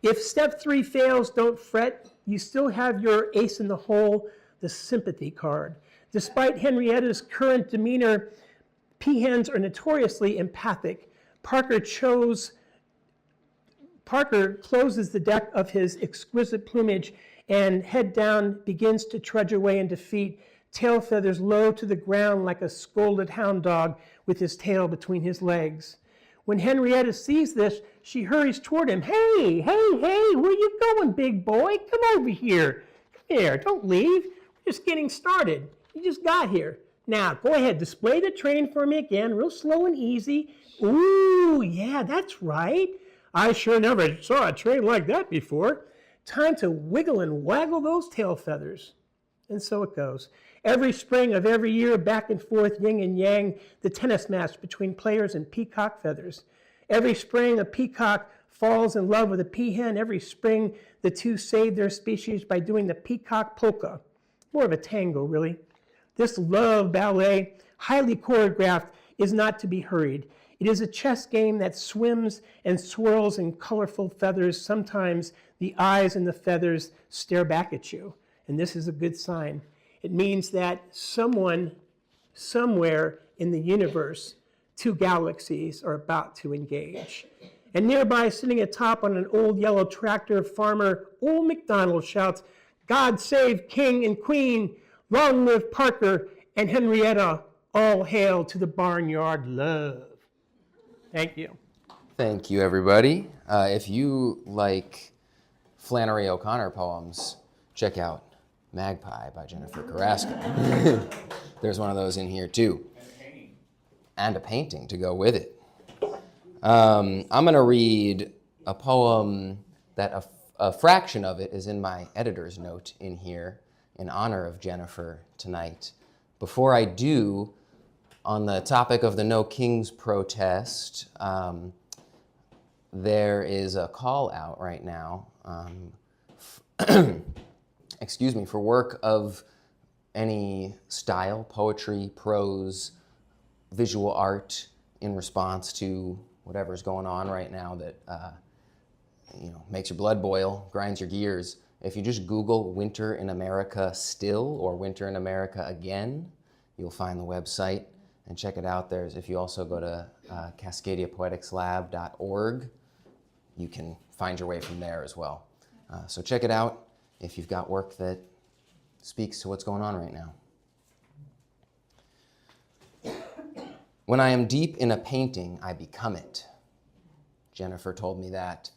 If step 3 fails, don't fret. You still have your ace in the hole, the sympathy card. Despite Henrietta's current demeanor, peahens are notoriously empathic. Parker closes the deck of his exquisite plumage and, head down, begins to trudge away in defeat, tail feathers low to the ground like a scolded hound dog with his tail between his legs. When Henrietta sees this, she hurries toward him. Hey, where you going, big boy? Come over here. Come here, don't leave. We're just getting started. You just got here. Now, go ahead, display the train for me again, real slow and easy. Ooh, yeah, that's right. I sure never saw a train like that before. Time to wiggle and waggle those tail feathers. And so it goes. Every spring of every year, back and forth, yin and yang, the tennis match between players and peacock feathers. Every spring, a peacock falls in love with a peahen. Every spring, the two save their species by doing the peacock polka. More of a tango, really. This love ballet, highly choreographed, is not to be hurried. It is a chess game that swims and swirls in colorful feathers. Sometimes the eyes and the feathers stare back at you, and this is a good sign. It means that someone, somewhere in the universe, 2 galaxies are about to engage. And nearby, sitting atop on an old yellow tractor, farmer Old MacDonald shouts, "God save King and Queen! Long live Parker and Henrietta! All hail to the barnyard love." Thank you. Thank you, everybody. If you like Flannery O'Connor poems, check out Magpie by Jennifer Carrasco. There's one of those in here too. And a painting to go with it. I'm going to read a poem that a fraction of it is in my editor's note in here in honor of Jennifer tonight. Before I do, on the topic of the No Kings protest, there is a call out right now, excuse me, for work of any style, poetry, prose, visual art in response to whatever's going on right now that makes your blood boil, grinds your gears. If you just Google Winter in America Still or Winter in America Again, you'll find the website and check it out. If you also go to CascadiaPoeticsLab.org, you can find your way from there as well. So check it out if you've got work that speaks to what's going on right now. When I am deep in a painting, I become it. Jennifer told me that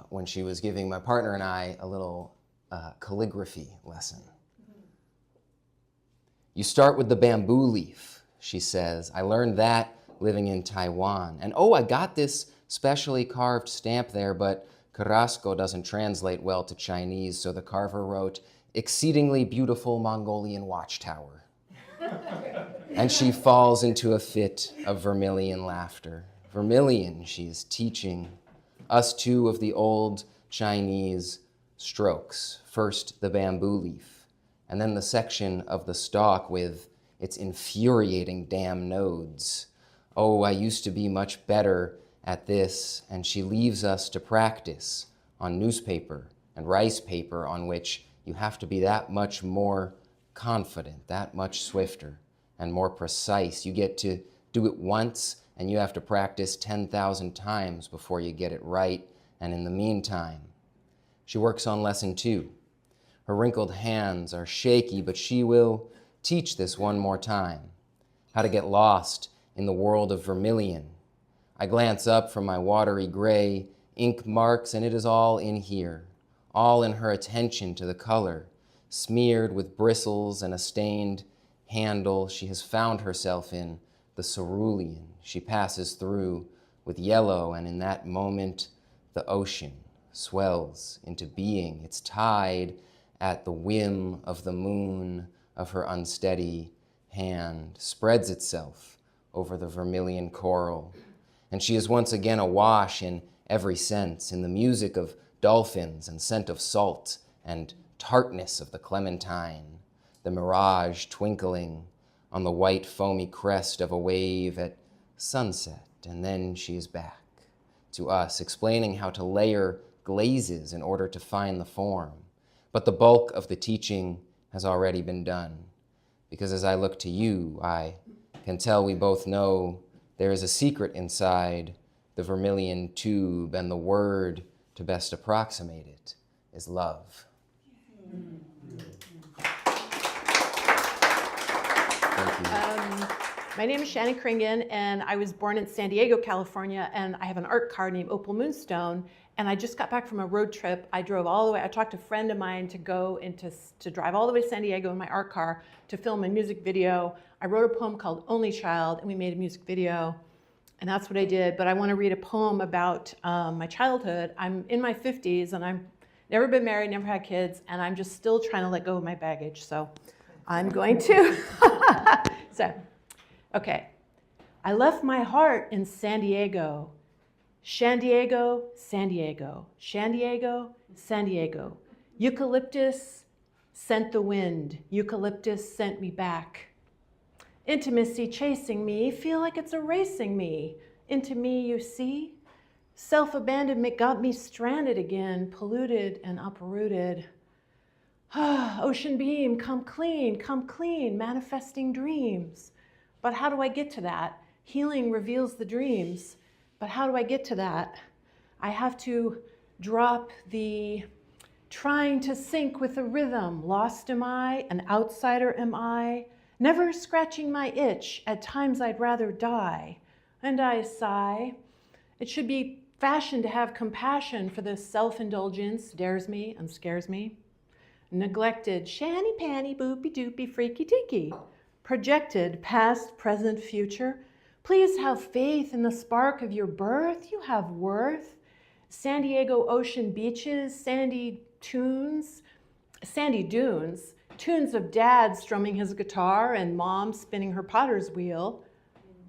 when she was giving my partner and I a little calligraphy lesson. You start with the bamboo leaf, she says. I learned that living in Taiwan. And oh, I got this specially carved stamp there, but Carrasco doesn't translate well to Chinese, so the carver wrote, exceedingly beautiful Mongolian watchtower. And she falls into a fit of vermilion laughter. Vermilion, she is teaching us two of the old Chinese strokes. First, the bamboo leaf, and then the section of the stalk with its infuriating damn nodes. Oh, I used to be much better at this, and she leaves us to practice on newspaper and rice paper on which you have to be that much more confident, that much swifter and more precise. You get to do it once, and you have to practice 10,000 times before you get it right. And in the meantime, she works on lesson 2. Her wrinkled hands are shaky, but she will teach this one more time. How to get lost in the world of vermilion. I glance up from my watery gray ink marks, and it is all in here, all in her attention to the color, smeared with bristles and a stained handle. She has found herself in the cerulean. She passes through with yellow, and in that moment, the ocean swells into being. Its tide at the whim of the moon of her unsteady hand spreads itself over the vermilion coral. And she is once again awash in every sense, in the music of dolphins and scent of salt and tartness of the clementine, the mirage twinkling on the white foamy crest of a wave at sunset. And then she is back to us, explaining how to layer glazes in order to find the form. But the bulk of the teaching has already been done, because as I look to you, I can tell we both know there is a secret inside the vermilion tube, and the word to best approximate it is love. Thank you. My name is Shannon Kringen, and I was born in San Diego, California, and I have an art car named Opal Moonstone, and I just got back from a road trip. I drove all the way, I talked to a friend of mine to drive all the way to San Diego in my art car to film a music video. I wrote a poem called Only Child, and we made a music video, and that's what I did. But I want to read a poem about my childhood. I'm in my 50s, and I've never been married, never had kids, and I'm just still trying to let go of my baggage, so I'm going to. Okay. I left my heart in San Diego. San Diego, San Diego. San Diego, San Diego. Eucalyptus sent the wind. Eucalyptus sent me back. Intimacy chasing me, feel like it's erasing me. Into me, you see? Self-abandonment got me stranded again, polluted and uprooted. Ocean beam, come clean, manifesting dreams. But how do I get to that? Healing reveals the dreams. But how do I get to that? I have to drop the trying to sync with the rhythm. Lost am I? An outsider am I? Never scratching my itch. At times I'd rather die. And I sigh. It should be fashion to have compassion for this self-indulgence. Dares me and scares me. Neglected. Shanny panny boopy doopy freaky deaky. Projected, past, present, future. Please have faith in the spark of your birth. You have worth. San Diego ocean beaches, sandy dunes, tunes of dad strumming his guitar and mom spinning her potter's wheel.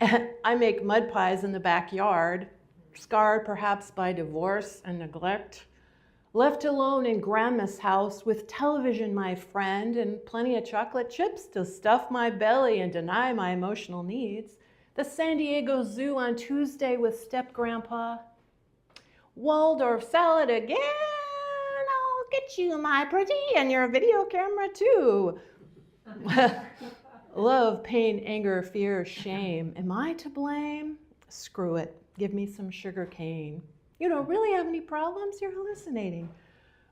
I make mud pies in the backyard, scarred perhaps by divorce and neglect. Left alone in grandma's house with television, my friend, and plenty of chocolate chips to stuff my belly and deny my emotional needs. The San Diego Zoo on Tuesday with step-grandpa. Waldorf salad again. I'll get you, my pretty, and your video camera too. Love, pain, anger, fear, shame. Am I to blame? Screw it. Give me some sugar cane. You don't really have any problems. You're hallucinating.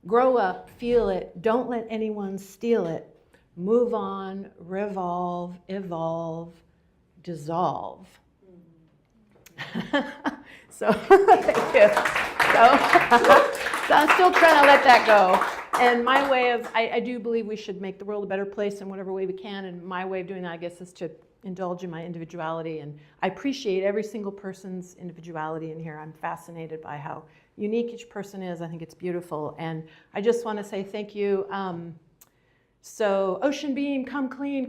Grow up, feel it. Don't let anyone steal it. Move on, revolve, evolve, dissolve. So, thank you. So I'm still trying to let that go. And my way of, I do believe we should make the world a better place in whatever way we can. And my way of doing that, I guess, is to indulge in my individuality. And I appreciate every single person's individuality in here. I'm fascinated by how unique each person is. I think it's beautiful. And I just want to say thank you. So Ocean Beam, come clean,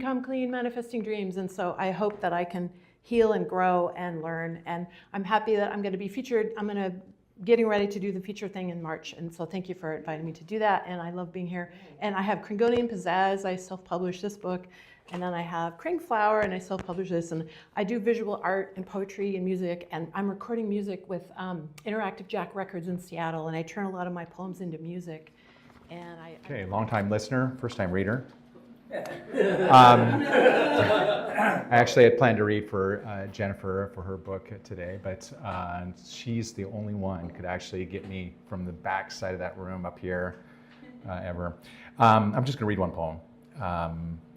manifesting dreams. And so I hope that I can heal and grow and learn. And I'm happy that I'm going to be featured. Getting ready to do the feature thing in March. And so thank you for inviting me to do that. And I love being here. And I have Kringonian Pizzazz. I self-published this book. And then I have Kring Flower, and I self-publish this. And I do visual art and poetry and music. And I'm recording music with Interactive Jack Records in Seattle. And I turn a lot of my poems into music. And Okay, long-time listener, first-time reader. I actually had planned to read for Jennifer for her book today, but she's the only one who could actually get me from the back side of that room up here ever. I'm just going to read one poem,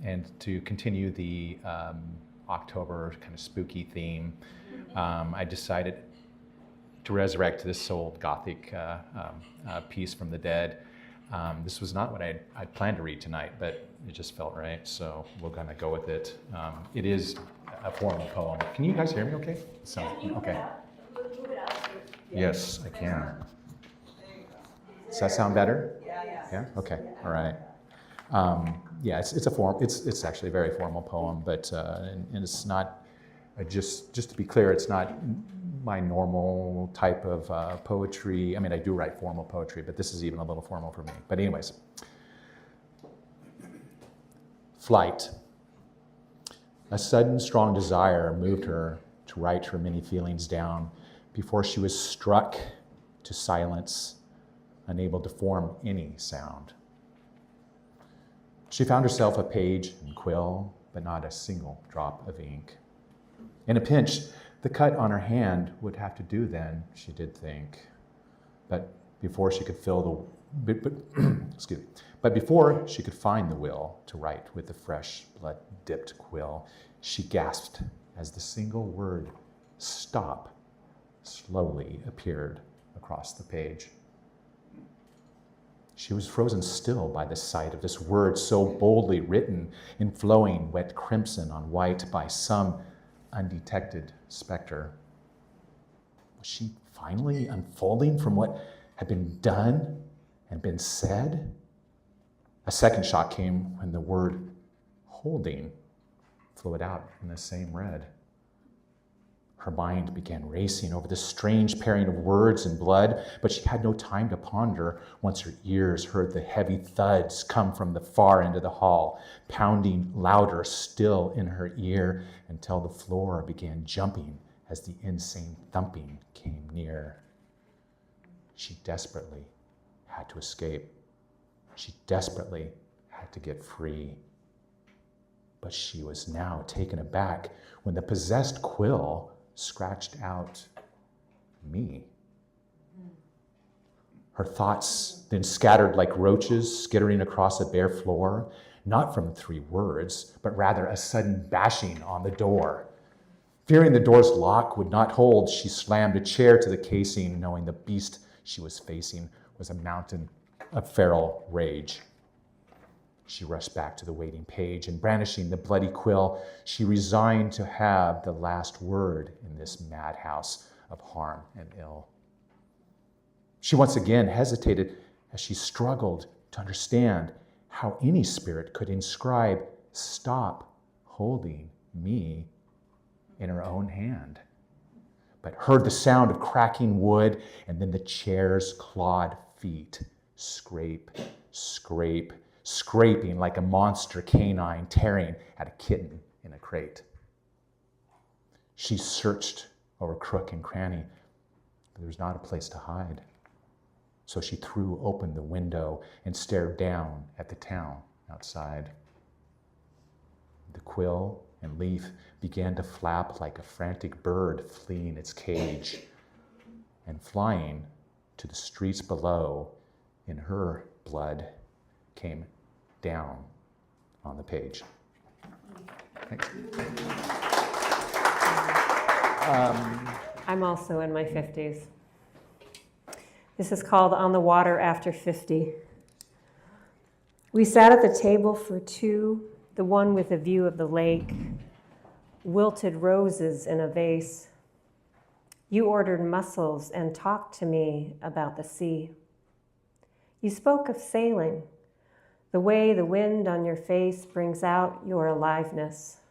and to continue the October kind of spooky theme, I decided to resurrect this old Gothic piece from the dead. This was not what I'd planned to read tonight, but it just felt right, so we're gonna go with it. It is a formal poem. Can you guys hear me okay? So, okay. Yes, I can. Does that sound better? Yeah? Okay, all right. Yeah, it's actually a very formal poem, but and it's not, just to be clear, it's not my normal type of poetry. I mean, I do write formal poetry, but this is even a little formal for me. But anyways, flight. A sudden strong desire moved her to write her many feelings down before she was struck to silence, unable to form any sound. She found herself a page and quill, but not a single drop of ink. In a pinch, the cut on her hand would have to do then, she did think. But before she could but before she could find the will to write with the fresh blood-dipped quill, she gasped as the single word, stop, slowly appeared across the page. She was frozen still by the sight of this word so boldly written in flowing wet crimson on white by some undetected specter. Was she finally unfolding from what had been done and been said? A second shock came when the word holding flowed out in the same red. Her mind began racing over this strange pairing of words and blood, but she had no time to ponder once her ears heard the heavy thuds come from the far end of the hall, pounding louder still in her ear until the floor began jumping as the insane thumping came near. She desperately had to escape. She desperately had to get free. But she was now taken aback when the possessed quill scratched out me. Her thoughts then scattered like roaches skittering across a bare floor, not from 3 words, but rather a sudden bashing on the door. Fearing the door's lock would not hold, she slammed a chair to the casing, knowing the beast she was facing was a mountain of feral rage. She rushed back to the waiting page, and brandishing the bloody quill, she resigned to have the last word in this madhouse of harm and ill. She once again hesitated as she struggled to understand how any spirit could inscribe, "Stop holding me," in her own hand, but heard the sound of cracking wood and then the chair's clawed feet scrape, scrape, scraping like a monster canine tearing at a kitten in a crate. She searched over crook and cranny, but there was not a place to hide. So she threw open the window and stared down at the town outside. The quill and leaf began to flap like a frantic bird fleeing its cage and flying to the streets below. In her blood came down on the page. Thanks. I'm also in my 50s. This is called On the Water After 50. We sat at the table for two, the one with a view of the lake, wilted roses in a vase. You ordered mussels and talked to me about the sea. You spoke of sailing, the way the wind on your face brings out your aliveness,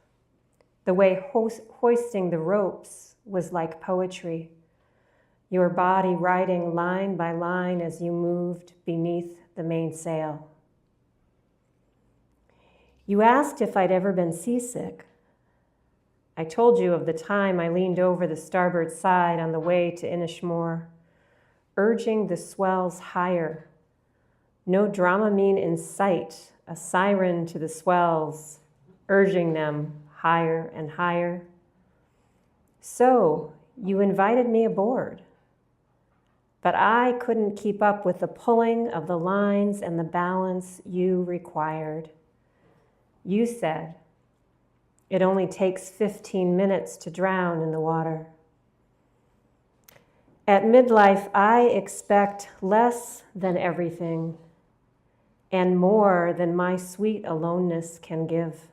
the way hoisting the ropes was like poetry, your body riding line by line as you moved beneath the mainsail. You asked if I'd ever been seasick. I told you of the time I leaned over the starboard side on the way to Inishmore, urging the swells higher. No Dramamine in sight, a siren to the swells, urging them higher and higher. So you invited me aboard, but I couldn't keep up with the pulling of the lines and the balance you required. You said, it only takes 15 minutes to drown in the water. At midlife, I expect less than everything and more than my sweet aloneness can give.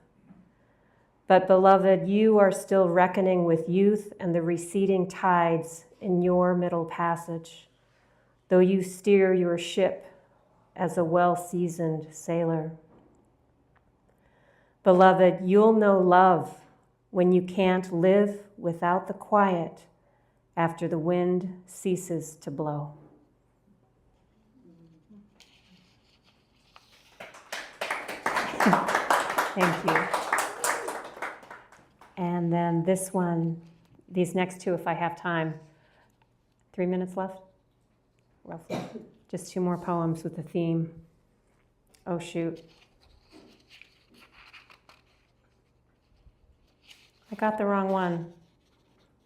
But beloved, you are still reckoning with youth and the receding tides in your middle passage, though you steer your ship as a well-seasoned sailor. Beloved, you'll know love when you can't live without the quiet after the wind ceases to blow. Thank you. And then this one, these next two, if I have time. 3 minutes left? Roughly. Just two more poems with a theme. Oh, shoot. I got the wrong one.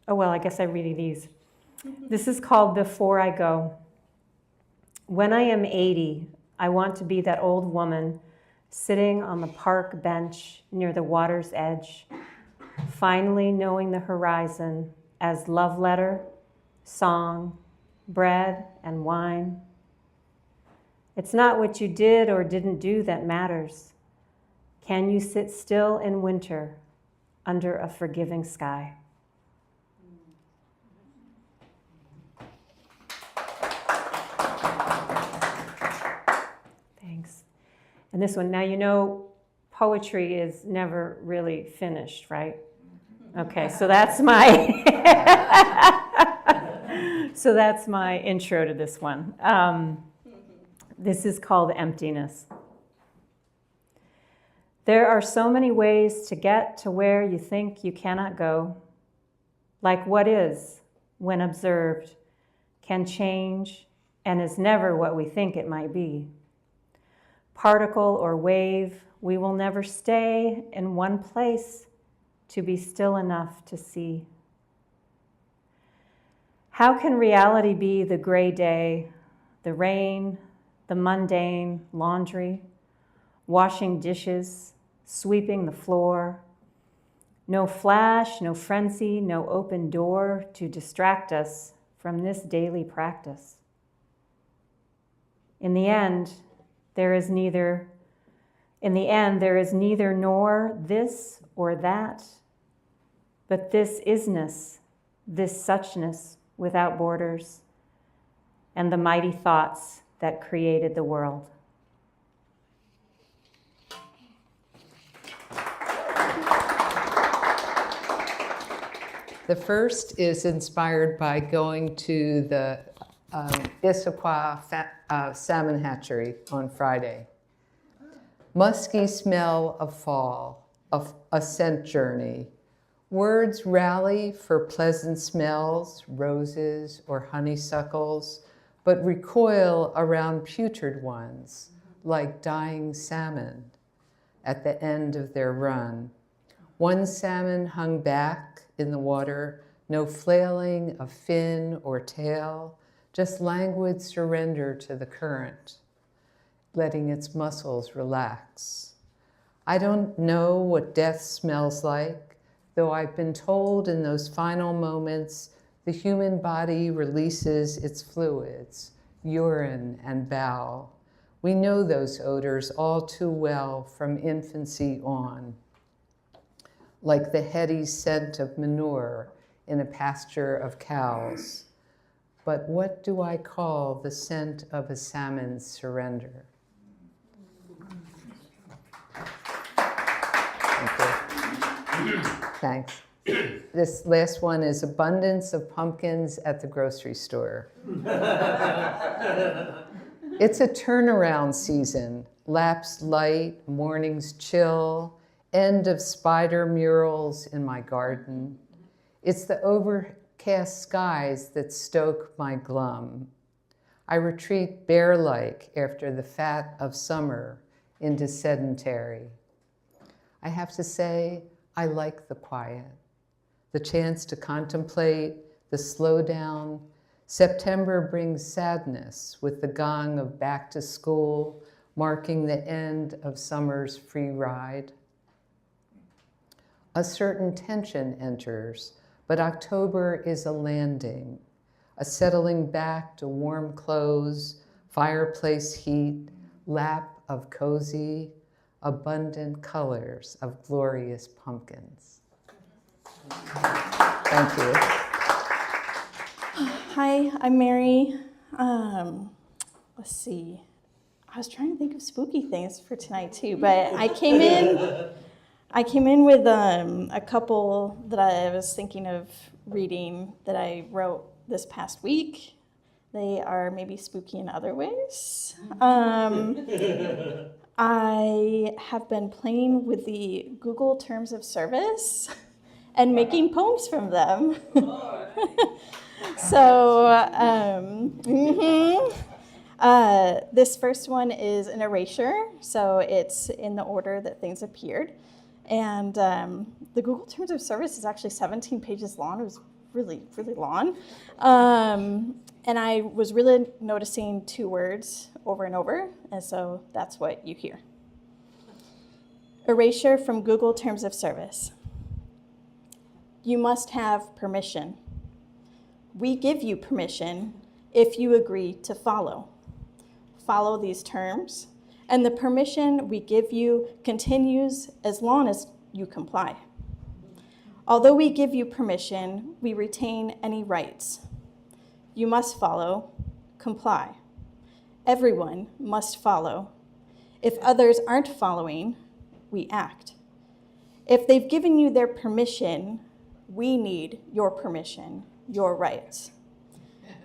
Oh, well, I guess I'm reading these. This is called Before I Go. When I am 80, I want to be that old woman sitting on the park bench near the water's edge, finally knowing the horizon as love letter, song, bread, and wine. It's not what you did or didn't do that matters. Can you sit still in winter under a forgiving sky? Thanks. And this one, now you know poetry is never really finished, right? Okay, so that's my so that's my intro to this one. This is called Emptiness. There are so many ways to get to where you think you cannot go. Like what is, when observed, can change and is never what we think it might be. Particle or wave, we will never stay in one place to be still enough to see. How can reality be the gray day, the rain, the mundane laundry, washing dishes, sweeping the floor? No flash, no frenzy, no open door to distract us from this daily practice. In the end, there is neither In the end, there is neither nor this or that, but this isness, this suchness without borders, and the mighty thoughts that created the world. The first is inspired by going to the Issaquah salmon hatchery on Friday. Musky smell of fall, of a scent journey. Words rally for pleasant smells, roses or honeysuckles, but recoil around putrid ones, like dying salmon at the end of their run. One salmon hung back in the water, no flailing of fin or tail, just languid surrender to the current, letting its muscles relax. I don't know what death smells like, though I've been told in those final moments, the human body releases its fluids, urine and bowel. We know those odors all too well from infancy on, like the heady scent of manure in a pasture of cows. But what do I call the scent of a salmon's surrender? Thank you. Thanks. This last one is abundance of pumpkins at the grocery store. It's a turnaround season. Lapsed light, mornings chill, end of spider murals in my garden. It's the overcast skies that stoke my glum. I retreat bear-like after the fat of summer into sedentary. I have to say, I like the quiet, the chance to contemplate, the slowdown. September brings sadness with the gong of back to school, marking the end of summer's free ride. A certain tension enters, but October is a landing, a settling back to warm clothes, fireplace heat, lap of cozy, abundant colors of glorious pumpkins. Thank you. Hi, I'm Mary. Let's see. I was trying to think of spooky things for tonight too, but I came in with a couple that I was thinking of reading that I wrote this past week. They are maybe spooky in other ways. I have been playing with the Google Terms of Service and making poems from them. So, this first one is an erasure, so it's in the order that things appeared. And the Google Terms of Service is actually 17 pages long. It was really, really long. And I was really noticing two words over and over, and so that's what you hear. Erasure from Google Terms of Service. You must have permission. We give you permission if you agree to follow. Follow these terms, and the permission we give you continues as long as you comply. Although we give you permission, we retain any rights. You must follow, comply. Everyone must follow. If others aren't following, we act. If they've given you their permission, we need your permission, your rights.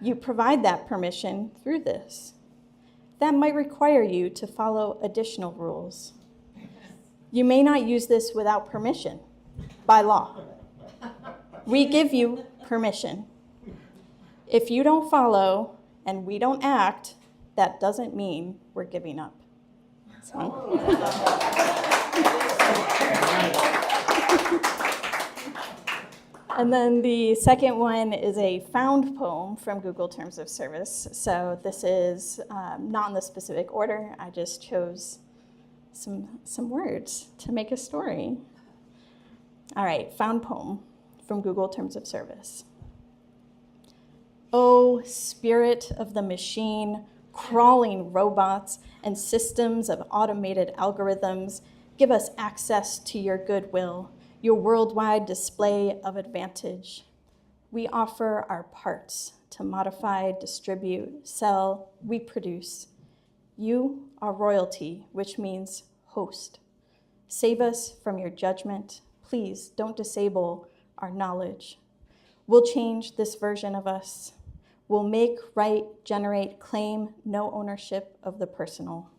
You provide that permission through this. That might require you to follow additional rules. You may not use this without permission, by law. We give you permission. If you don't follow and we don't act, that doesn't mean we're giving up. So. And then the second one is a found poem from Google Terms of Service. So this is not in the specific order. I just chose some words to make a story. All right, found poem from Google Terms of Service. O spirit of the machine, crawling robots, and systems of automated algorithms give us access to your goodwill, your worldwide display of advantage. We offer our parts to modify, distribute, sell, reproduce. You are royalty, which means host. Save us from your judgment. Please don't disable our knowledge. We'll change this version of us. We'll make, write, generate, claim no ownership of the personal.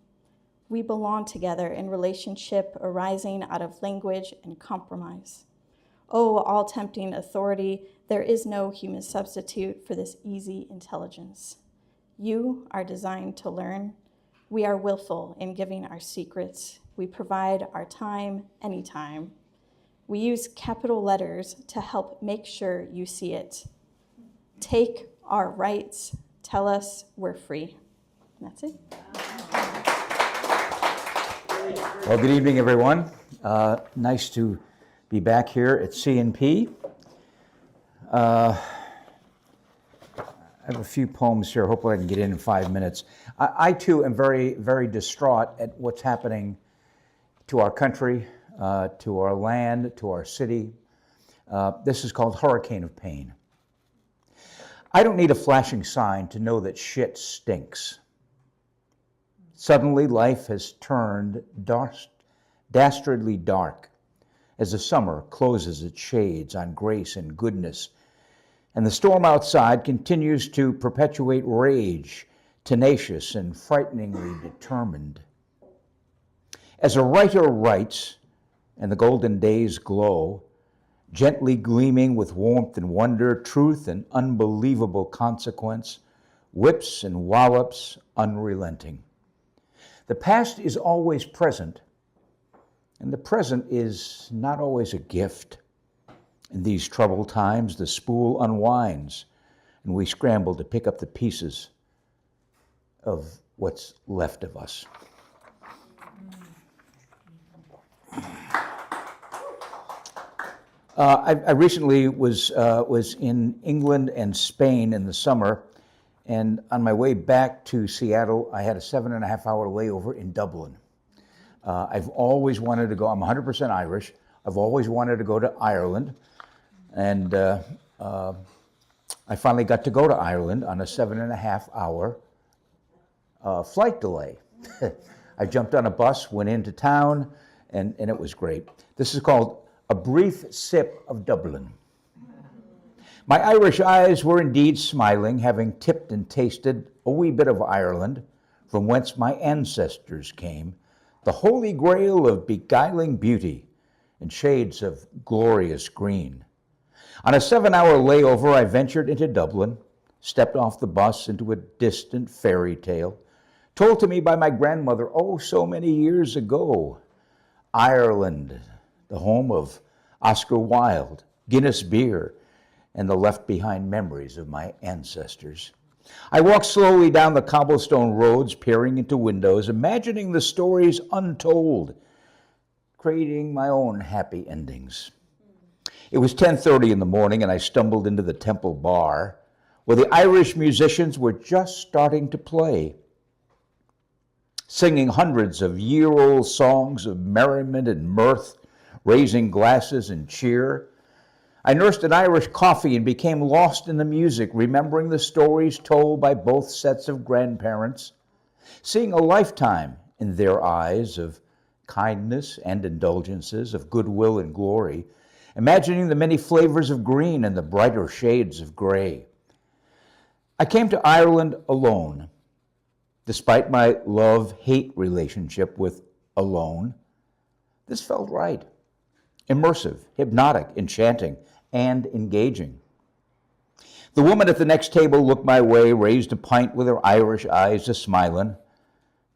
We belong together in relationship arising out of language and compromise. Oh, all tempting authority, there is no human substitute for this easy intelligence. You are designed to learn. We are willful in giving our secrets. We provide our time anytime. We use capital letters to help make sure you see it. Take our rights. Tell us we're free. And that's it. Well, good evening, everyone. Nice to be back here at C&P. I have a few poems here. Hopefully I can get in 5 minutes. I too am very, very distraught at what's happening to our country, to our land, to our city. This is called Hurricane of Pain. I don't need a flashing sign to know that shit stinks. Suddenly, life has turned dastardly dark as the summer closes its shades on grace and goodness, and the storm outside continues to perpetuate rage, tenacious and frighteningly determined. As a writer writes, and the golden days glow, gently gleaming with warmth and wonder, truth and unbelievable consequence, whips and wallops unrelenting. The past is always present, and the present is not always a gift. In these troubled times, the spool unwinds, and we scramble to pick up the pieces of what's left of us. I recently was in England and Spain in the summer, and on my way back to Seattle, I had a 7.5-hour layover in Dublin. I've always wanted to go, I'm 100% Irish, I've always wanted to go to Ireland, and I finally got to go to Ireland on a 7.5-hour flight delay. I jumped on a bus, went into town, and it was great. This is called A Brief Sip of Dublin. My Irish eyes were indeed smiling, having tipped and tasted a wee bit of Ireland, from whence my ancestors came, the holy grail of beguiling beauty and shades of glorious green. On a 7-hour layover, I ventured into Dublin, stepped off the bus into a distant fairy tale, told to me by my grandmother, oh, so many years ago. Ireland, the home of Oscar Wilde, Guinness beer, and the left-behind memories of my ancestors. I walked slowly down the cobblestone roads, peering into windows, imagining the stories untold, creating my own happy endings. It was 10:30 in the morning, and I stumbled into the Temple Bar, where the Irish musicians were just starting to play, singing hundreds of year-old songs of merriment and mirth, raising glasses in cheer. I nursed an Irish coffee and became lost in the music, remembering the stories told by both sets of grandparents, seeing a lifetime in their eyes of kindness and indulgences, of goodwill and glory, imagining the many flavors of green and the brighter shades of gray. I came to Ireland alone, despite my love-hate relationship with alone. This felt right. Immersive, hypnotic, enchanting, and engaging. The woman at the next table looked my way, raised a pint with her Irish eyes a-smilin'.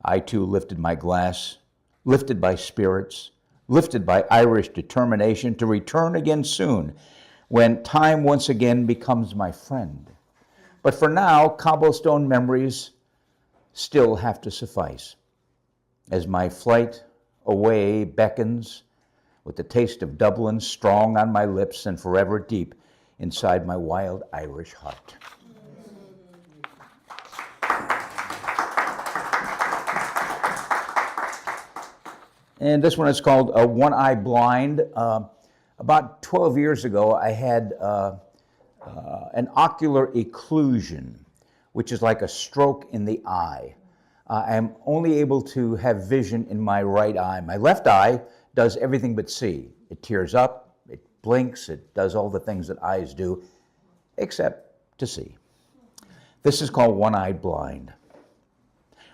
I too lifted my glass, lifted by spirits, lifted by Irish determination to return again soon, when time once again becomes my friend. But for now, cobblestone memories still have to suffice, as my flight away beckons, with the taste of Dublin strong on my lips and forever deep inside my wild Irish heart. And this one is called One Eye Blind. About 12 years ago, I had an ocular occlusion, which is like a stroke in the eye. I'm only able to have vision in my right eye. My left eye does everything but see. It tears up, it blinks, it does all the things that eyes do, except to see. This is called One Eye Blind.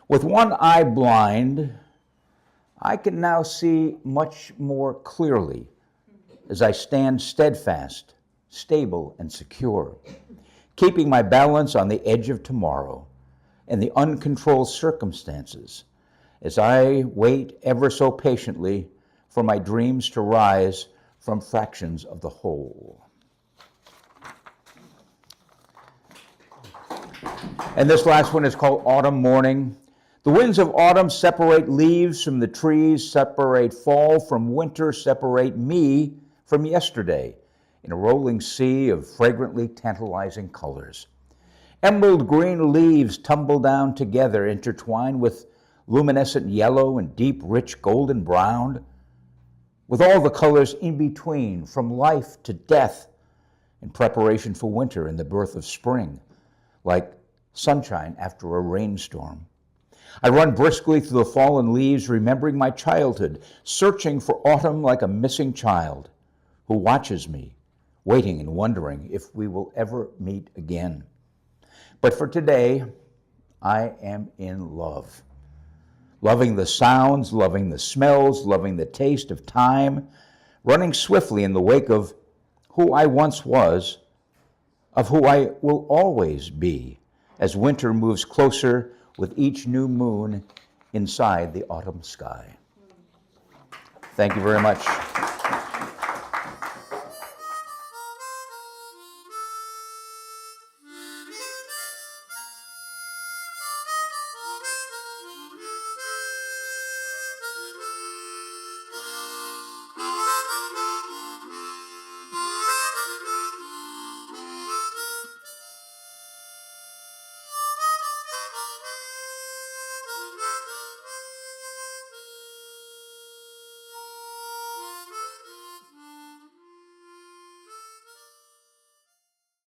With one eye blind, I can now see much more clearly as I stand steadfast, stable, and secure, keeping my balance on the edge of tomorrow and the uncontrolled circumstances as I wait ever so patiently for my dreams to rise from fractions of the whole. And this last one is called Autumn Morning. The winds of autumn separate leaves from the trees, separate fall from winter, separate me from yesterday in a rolling sea of fragrantly tantalizing colors. Emerald green leaves tumble down together, intertwined with luminescent yellow and deep, rich golden brown, with all the colors in between, from life to death, in preparation for winter and the birth of spring, like sunshine after a rainstorm. I run briskly through the fallen leaves, remembering my childhood, searching for autumn like a missing child who watches me, waiting and wondering if we will ever meet again. But for today, I am in love. Loving the sounds, loving the smells, loving the taste of time, running swiftly in the wake of who I once was, of who I will always be, as winter moves closer with each new moon inside the autumn sky. Thank you very much.